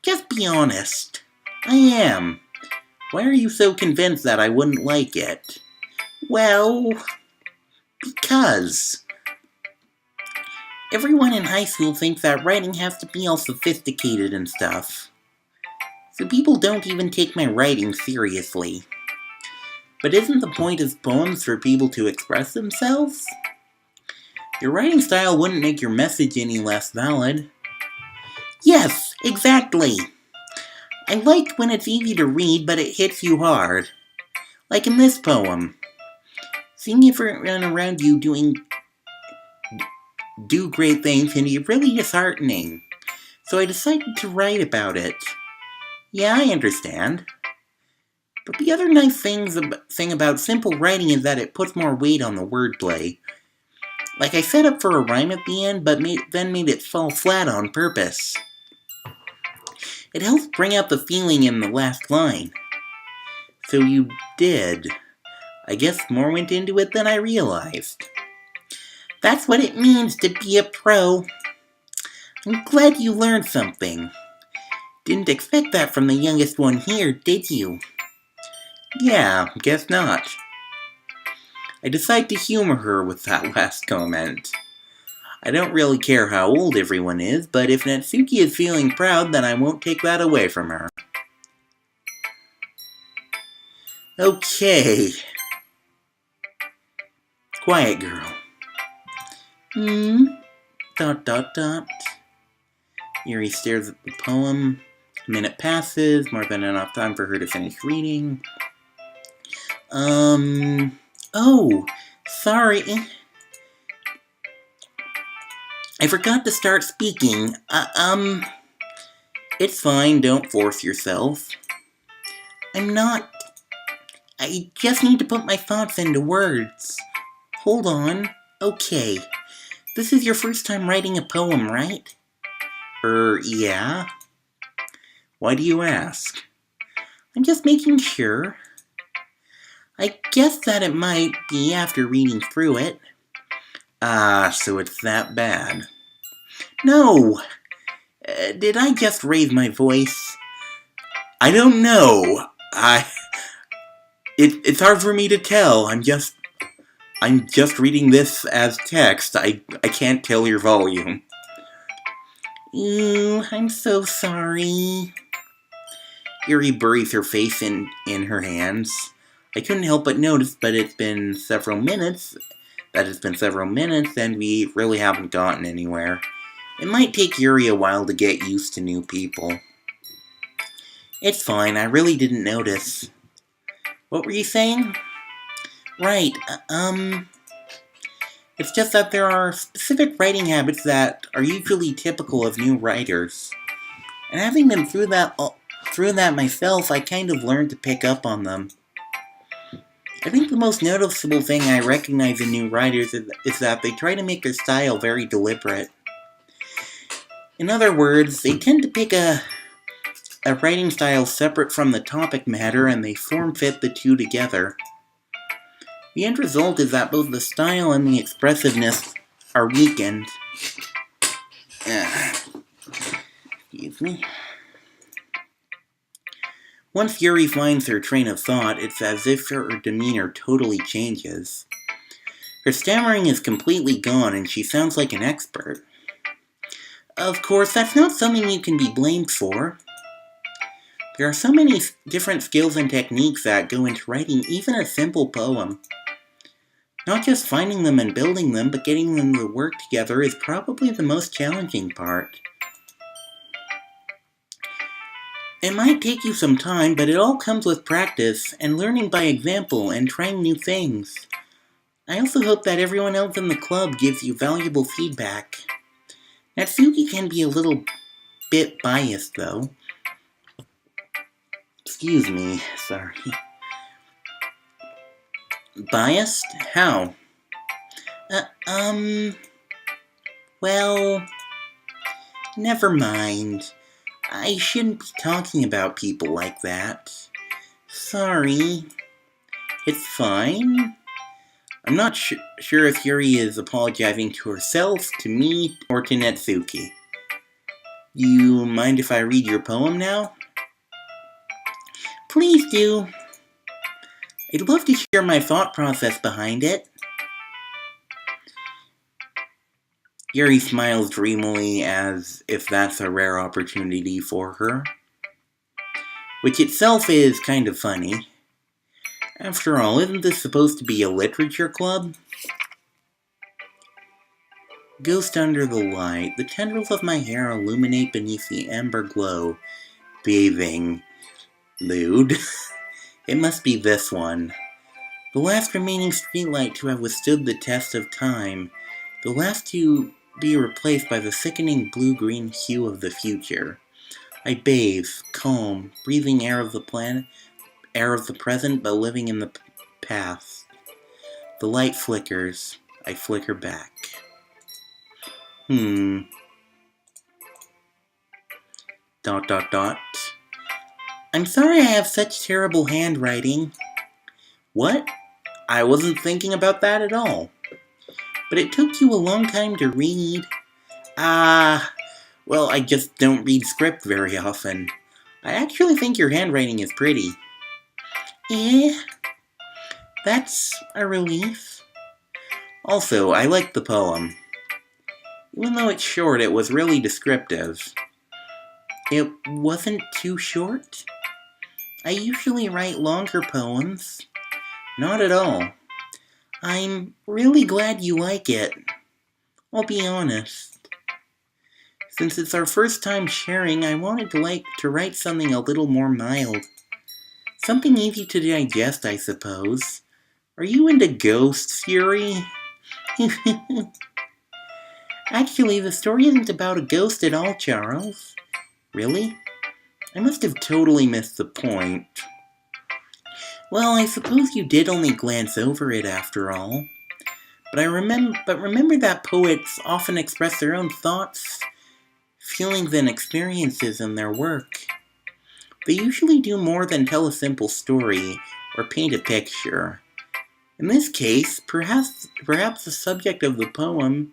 Just be honest. I am. Why are you so convinced that I wouldn't like it? Well, because everyone in high school thinks that writing has to be all sophisticated and stuff. So people don't even take my writing seriously. But isn't the point of poems for people to express themselves? Your writing style wouldn't make your message any less valid. Yes, exactly. I like when it's easy to read, but it hits you hard. Like in this poem. Seeing everyone around you do great things can be really disheartening. So I decided to write about it. Yeah, I understand. But the other nice thing about simple writing is that it puts more weight on the wordplay. Like I set up for a rhyme at the end, but then made it fall flat on purpose. It helps bring out the feeling in the last line. So you did. I guess more went into it than I realized. That's what it means to be a pro. I'm glad you learned something. Didn't expect that from the youngest one here, did you? Yeah, guess not. I decided to humor her with that last comment. I don't really care how old everyone is, but if Natsuki is feeling proud, then I won't take that away from her. Okay. Quiet girl. Dot dot dot. Yuri stares at the poem. A minute passes, more than enough time for her to finish reading. Oh, sorry. I forgot to start speaking. It's fine, don't force yourself. I just need to put my thoughts into words. Hold on. Okay. This is your first time writing a poem, right? Yeah? Why do you ask? I'm just making sure. I guess that it might be after reading through it. Ah, so it's that bad. No! Did I just raise my voice? I don't know. It's hard for me to tell. I'm just reading this as text. I can't tell your volume. I'm so sorry. Yuri buries her face in her hands. I couldn't help but notice, but it's been several minutes, and we really haven't gotten anywhere. It might take Yuri a while to get used to new people. It's fine, I really didn't notice. What were you saying? Right, it's just that there are specific writing habits that are usually typical of new writers. And having been through that myself, I kind of learned to pick up on them. I think the most noticeable thing I recognize in new writers is that they try to make their style very deliberate. In other words, they tend to pick a writing style separate from the topic matter, and they form-fit the two together. The end result is that both the style and the expressiveness are weakened. Excuse me. Once Yuri finds her train of thought, it's as if her demeanor totally changes. Her stammering is completely gone, and she sounds like an expert. Of course, that's not something you can be blamed for. There are so many different skills and techniques that go into writing even a simple poem. Not just finding them and building them, but getting them to work together is probably the most challenging part. It might take you some time, but it all comes with practice and learning by example and trying new things. I also hope that everyone else in the club gives you valuable feedback. Natsuki can be a little bit biased, though. Excuse me, sorry. Biased? How? Uh, um, well, never mind. I shouldn't be talking about people like that. Sorry. It's fine. I'm not sure if Yuri is apologizing to herself, to me, or to Netsuki. You mind if I read your poem now? Please do. I'd love to share my thought process behind it. Yuri smiles dreamily as if that's a rare opportunity for her, which itself is kind of funny. After all, isn't this supposed to be a literature club? Ghost under the light, the tendrils of my hair illuminate beneath the amber glow. Bathing. Lewd. It must be this one. The last remaining streetlight to have withstood the test of time. The last to be replaced by the sickening blue-green hue of the future. I bathe, calm, breathing air of the planet, air of the present, but living in the past. The light flickers. I flicker back. Dot dot dot. I'm sorry I have such terrible handwriting. What? I wasn't thinking about that at all. But it took you a long time to read. Well, I just don't read script very often. I actually think your handwriting is pretty. That's a relief. Also, I like the poem. Even though it's short, it was really descriptive. It wasn't too short? I usually write longer poems. Not at all. I'm really glad you like it. I'll be honest. Since it's our first time sharing, I wanted to write something a little more mild. Something easy to digest, I suppose. Are you into ghosts, Yuri? Actually, the story isn't about a ghost at all, Charles. Really? I must have totally missed the point. Well, I suppose you did only glance over it after all. But remember that poets often express their own thoughts, feelings, and experiences in their work. They usually do more than tell a simple story or paint a picture. In this case, perhaps the subject of the poem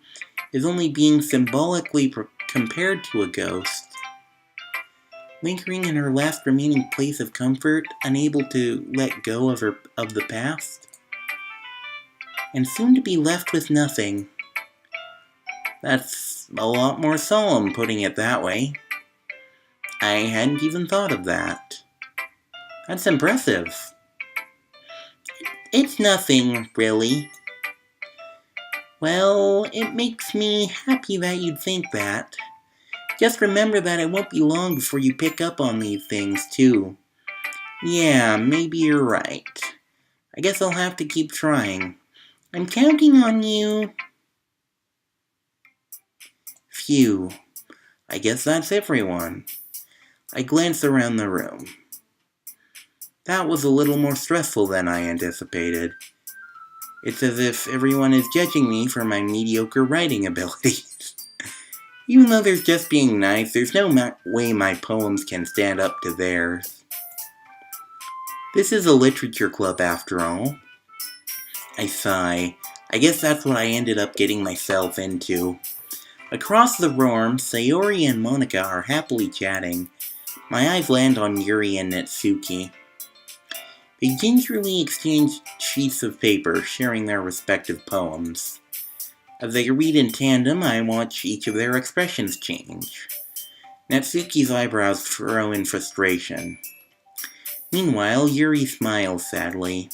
is only being symbolically compared to a ghost. Lingering in her last remaining place of comfort, unable to let go of the past, and soon to be left with nothing. That's a lot more solemn, putting it that way. I hadn't even thought of that. That's impressive. It's nothing, really. Well, it makes me happy that you'd think that. Just remember that it won't be long before you pick up on these things, too. Yeah, maybe you're right. I guess I'll have to keep trying. I'm counting on you. Phew. I guess that's everyone. I glanced around the room. That was a little more stressful than I anticipated. It's as if everyone is judging me for my mediocre writing abilities. Even though they're just being nice, there's no way my poems can stand up to theirs. This is a literature club after all. I sigh. I guess that's what I ended up getting myself into. Across the room, Sayori and Monica are happily chatting. My eyes land on Yuri and Netsuki. They gingerly exchange sheets of paper, sharing their respective poems. As they read in tandem, I watch each of their expressions change. Natsuki's eyebrows furrow in frustration. Meanwhile, Yuri smiles sadly.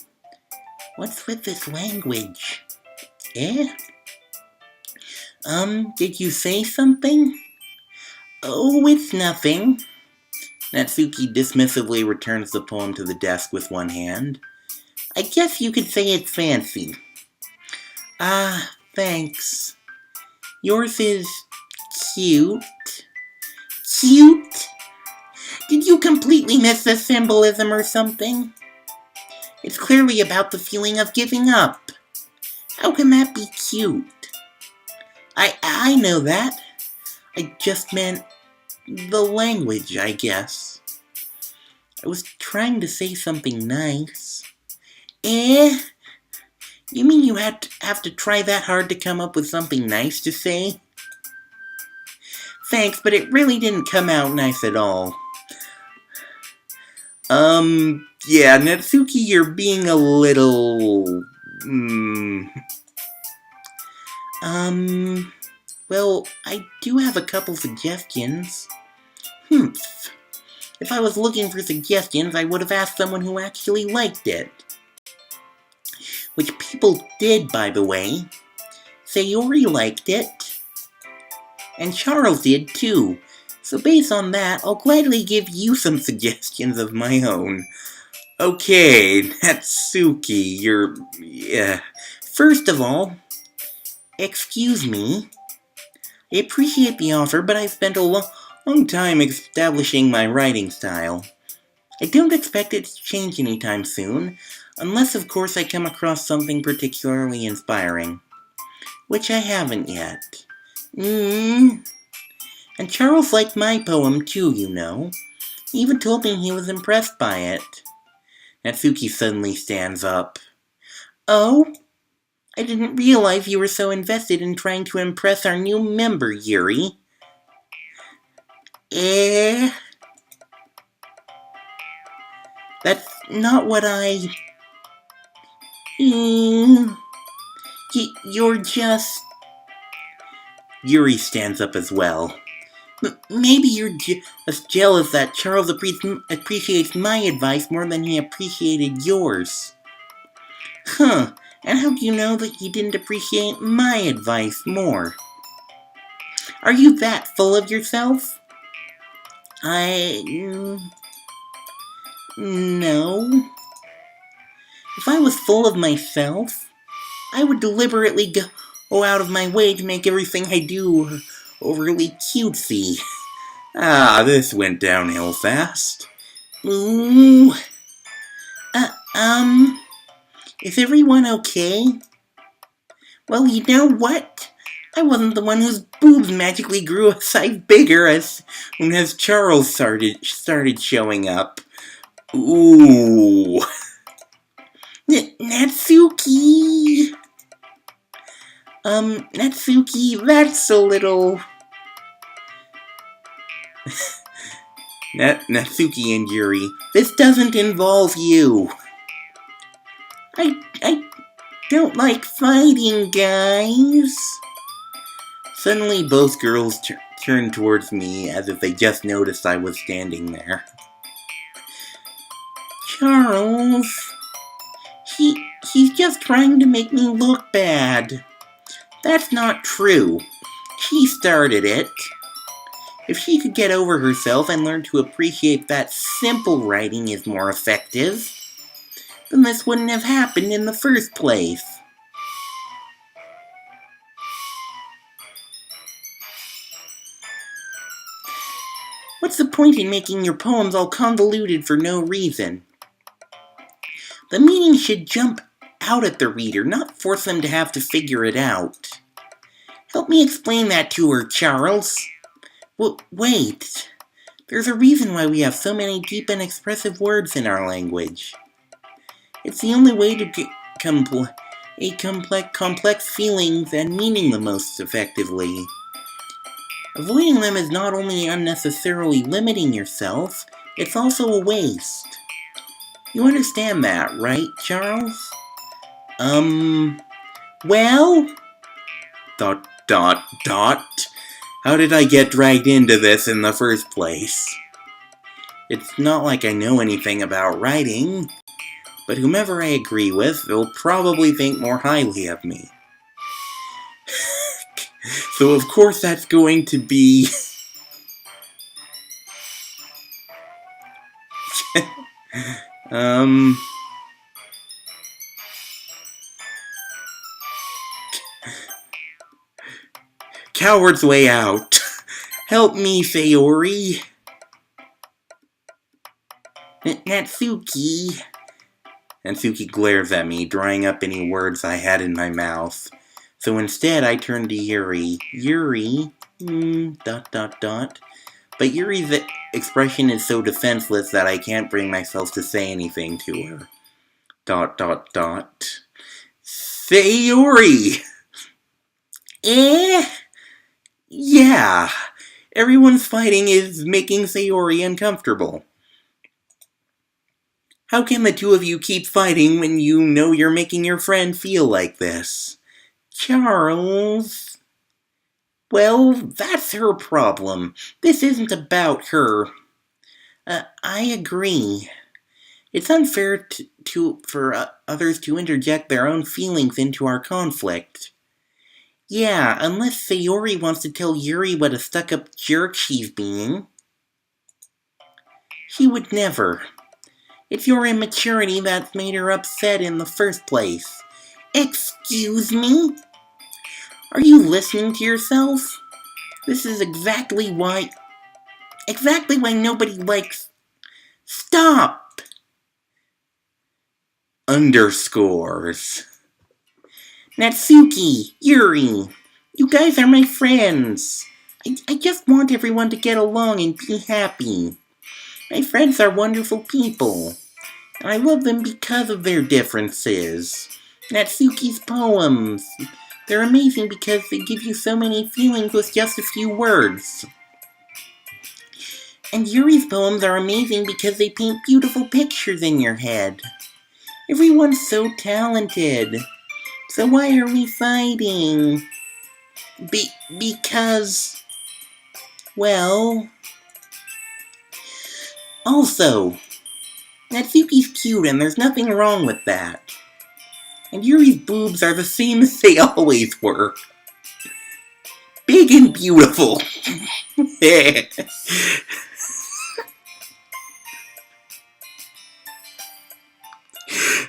What's with this language? Did you say something? Oh, it's nothing. Natsuki dismissively returns the poem to the desk with one hand. I guess you could say it's fancy. Thanks. Yours is cute. Cute? Did you completely miss the symbolism or something? It's clearly about the feeling of giving up. How can that be cute? I know that. I just meant the language, I guess. I was trying to say something nice. Eh? You mean you have to try that hard to come up with something nice to say? Thanks, but it really didn't come out nice at all. Yeah, Natsuki, you're being a little... Well, I do have a couple suggestions. If I was looking for suggestions, I would have asked someone who actually liked it. Which people did, by the way. Sayori liked it. And Charles did, too. So based on that, I'll gladly give you some suggestions of my own. Okay, Natsuki, yeah. First of all, excuse me. I appreciate the offer, but I've spent a long time establishing my writing style. I don't expect it to change anytime soon, unless of course I come across something particularly inspiring. Which I haven't yet. And Charles liked my poem too, you know. He even told me he was impressed by it. Natsuki suddenly stands up. Oh? I didn't realize you were so invested in trying to impress our new member, Yuri. That's not what I... You're just... Yuri stands up as well. Maybe you're just jealous that Charles appreciates my advice more than he appreciated yours. Huh, and how do you know that he didn't appreciate my advice more? Are you that full of yourself? No. If I was full of myself, I would deliberately go out of my way to make everything I do overly cutesy. This went downhill fast. Ooh. Is everyone okay? Well, you know what? I wasn't the one whose boobs magically grew a size bigger as soon as Charles started showing up. Ooh. Natsuki! Natsuki, that's a little... Natsuki and Yuri, this doesn't involve you. I don't like fighting, guys. Suddenly, both girls turned towards me as if they just noticed I was standing there. Charles... He's just trying to make me look bad. That's not true. She started it. If she could get over herself and learn to appreciate that simple writing is more effective, then this wouldn't have happened in the first place. What's the point in making your poems all convoluted for no reason? The meaning should jump out at the reader, not force them to have to figure it out. Help me explain that to her, Charles. Wait. There's a reason why we have so many deep and expressive words in our language. It's the only way to complex feelings and meaning the most effectively. Avoiding them is not only unnecessarily limiting yourself, it's also a waste. You understand that, right, Charles? Well? ... How did I get dragged into this in the first place? It's not like I know anything about writing, but whomever I agree with will probably think more highly of me. So of course that's going to be... Coward's way out. Help me, Sayori. Natsuki. Natsuki glares at me, drying up any words I had in my mouth. So instead, I turn to Yuri. Yuri? But Yuri's expression is so defenseless that I can't bring myself to say anything to her. Sayori! Eh? Yeah. Everyone's fighting is making Sayori uncomfortable. How can the two of you keep fighting when you know you're making your friend feel like this? Charles. Well, that's her problem. This isn't about her. I agree. It's unfair for others to interject their own feelings into our conflict. Yeah, unless Sayori wants to tell Yuri what a stuck-up jerk she's being. She would never. It's your immaturity that's made her upset in the first place. Excuse me? Are you listening to yourself? This is exactly why nobody likes... Stop! Underscores. Natsuki, Yuri, you guys are my friends. I just want everyone to get along and be happy. My friends are wonderful people. I love them because of their differences. Natsuki's poems. They're amazing because they give you so many feelings with just a few words. And Yuri's poems are amazing because they paint beautiful pictures in your head. Everyone's so talented. So why are we fighting? Because... Well... Also, Natsuki's cute and there's nothing wrong with that. And Yuri's boobs are the same as they always were. Big and beautiful.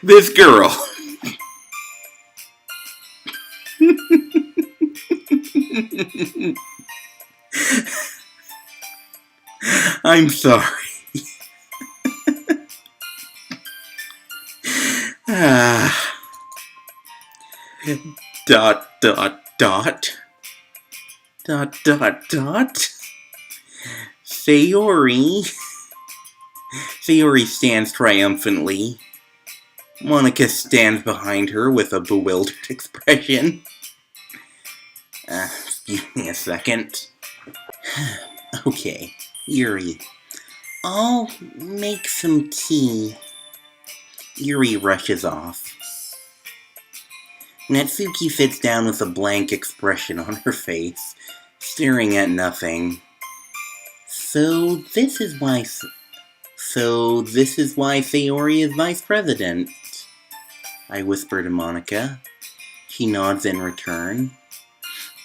This girl. I'm sorry. Dot. Sayori. Sayori stands triumphantly. Monica stands behind her with a bewildered expression. Excuse me a second. Okay, Yuri. I'll make some tea. Yuri rushes off. Natsuki sits down with a blank expression on her face, staring at nothing. So this is why Sayori is vice president, I whisper to Monica. She nods in return.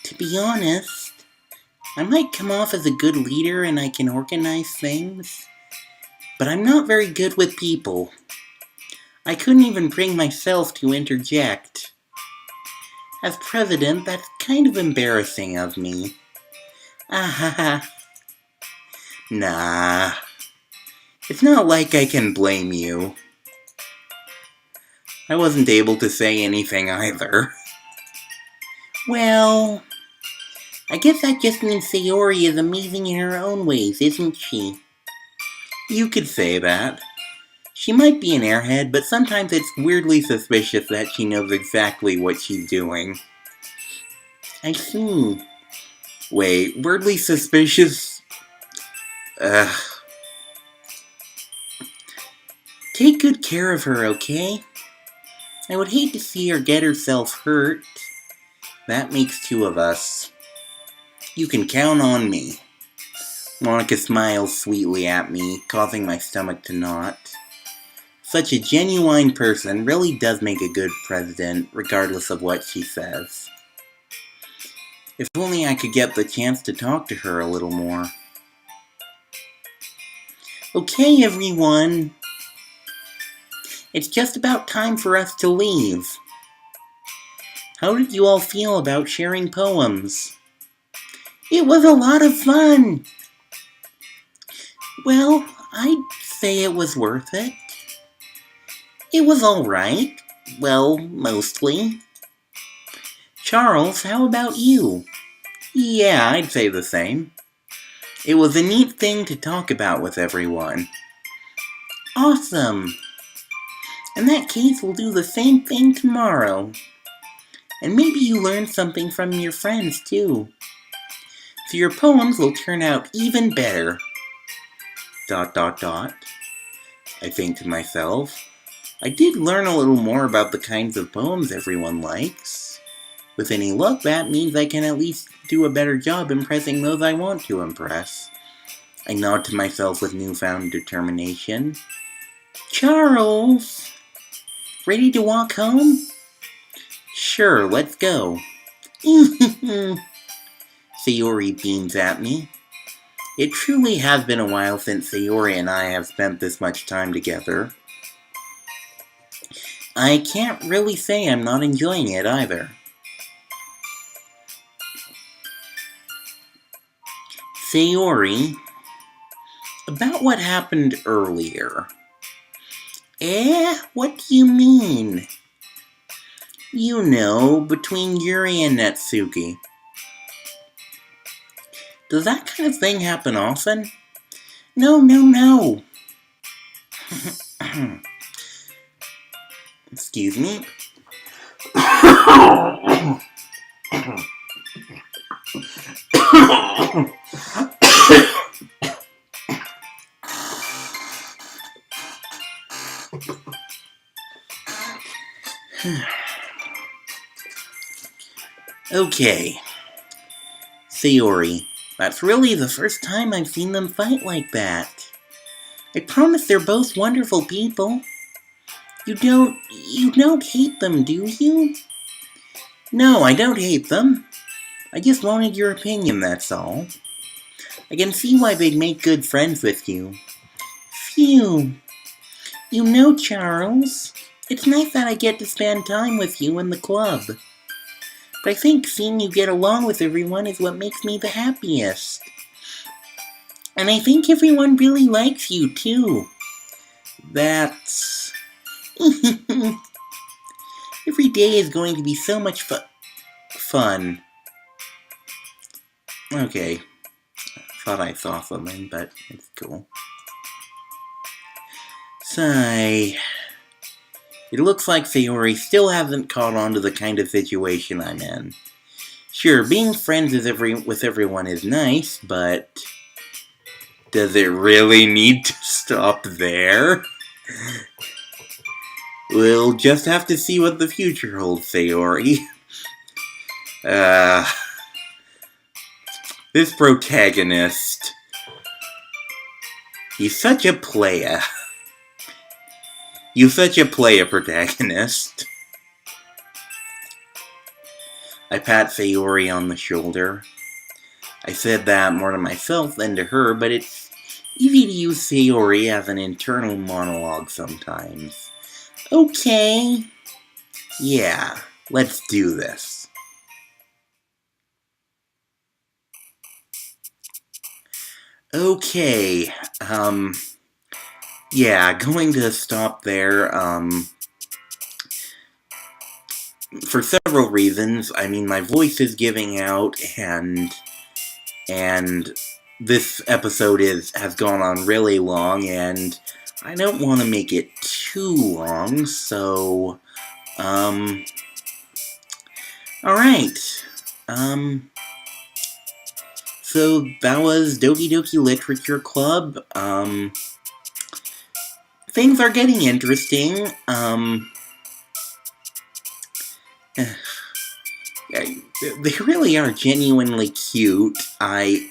To be honest, I might come off as a good leader and I can organize things, but I'm not very good with people. I couldn't even bring myself to interject. As president, that's kind of embarrassing of me. Nah. It's not like I can blame you. I wasn't able to say anything either. Well, I guess that just means Sayori is amazing in her own ways, isn't she? You could say that. She might be an airhead, but sometimes it's weirdly suspicious that she knows exactly what she's doing. I see. Wait, weirdly suspicious? Take good care of her, okay? I would hate to see her get herself hurt. That makes two of us. You can count on me. Monica smiles sweetly at me, causing my stomach to knot. Such a genuine person really does make a good president, regardless of what she says. If only I could get the chance to talk to her a little more. Okay, everyone. It's just about time for us to leave. How did you all feel about sharing poems? It was a lot of fun. Well, I'd say it was worth it. It was alright. Well, mostly. Charles, how about you? Yeah, I'd say the same. It was a neat thing to talk about with everyone. Awesome! In that case, we'll do the same thing tomorrow. And maybe you learn something from your friends, too. So your poems will turn out even better. ... I think to myself. I did learn a little more about the kinds of poems everyone likes. With any luck, that means I can at least do a better job impressing those I want to impress. I nod to myself with newfound determination. Charles! Ready to walk home? Sure, let's go. Sayori beams at me. It truly has been a while since Sayori and I have spent this much time together. I can't really say I'm not enjoying it either. Sayori, about what happened earlier. What do you mean? You know, between Yuri and Natsuki. Does that kind of thing happen often? No. Excuse me. Okay. Sayori, that's really the first time I've seen them fight like that. I promise they're both wonderful people. You don't hate them, do you? No, I don't hate them. I just wanted your opinion, that's all. I can see why they'd make good friends with you. Phew. You know, Charles, it's nice that I get to spend time with you in the club. But I think seeing you get along with everyone is what makes me the happiest. And I think everyone really likes you, too. That's... Every day is going to be so much fun. Okay. Thought I saw something, but it's cool. Sigh. It looks like Sayori still hasn't caught on to the kind of situation I'm in. Sure, being friends with everyone is nice, but... does it really need to stop there? We'll just have to see what the future holds, Sayori. This protagonist... he's such a playa. You such a playa, protagonist. I pat Sayori on the shoulder. I said that more to myself than to her, but it's easy to use Sayori as an internal monologue sometimes. Okay. Yeah, let's do this. Okay, yeah, going to stop there, for several reasons. I mean, my voice is giving out, and this episode has gone on really long, and I don't want to make it too long, so, alright, so that was Doki Doki Literature Club. Things are getting interesting. They really are genuinely cute. I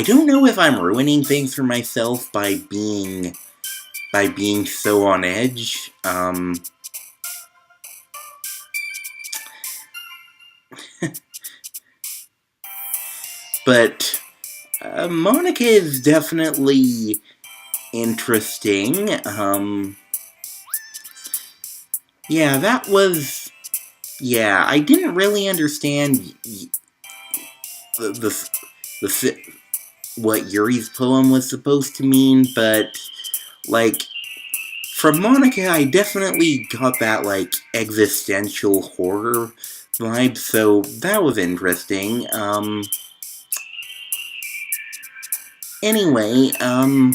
don't know if I'm ruining things for myself by being so on edge. But Monica is definitely interesting. Yeah, that was... yeah, I didn't really understand what Yuri's poem was supposed to mean, but, like, from Monica, I definitely got that, like, existential horror vibe, so that was interesting. Anyway, I'll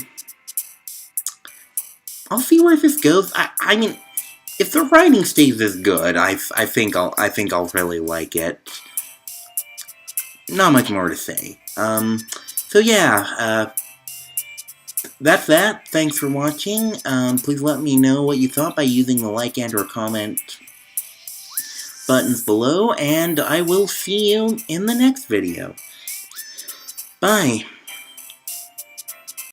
see where this goes. I mean, if the writing stays as good, I think I'll really like it. Not much more to say. So yeah, that's that. Thanks for watching. Please let me know what you thought by using the like and or comment buttons below, and I will see you in the next video. Bye.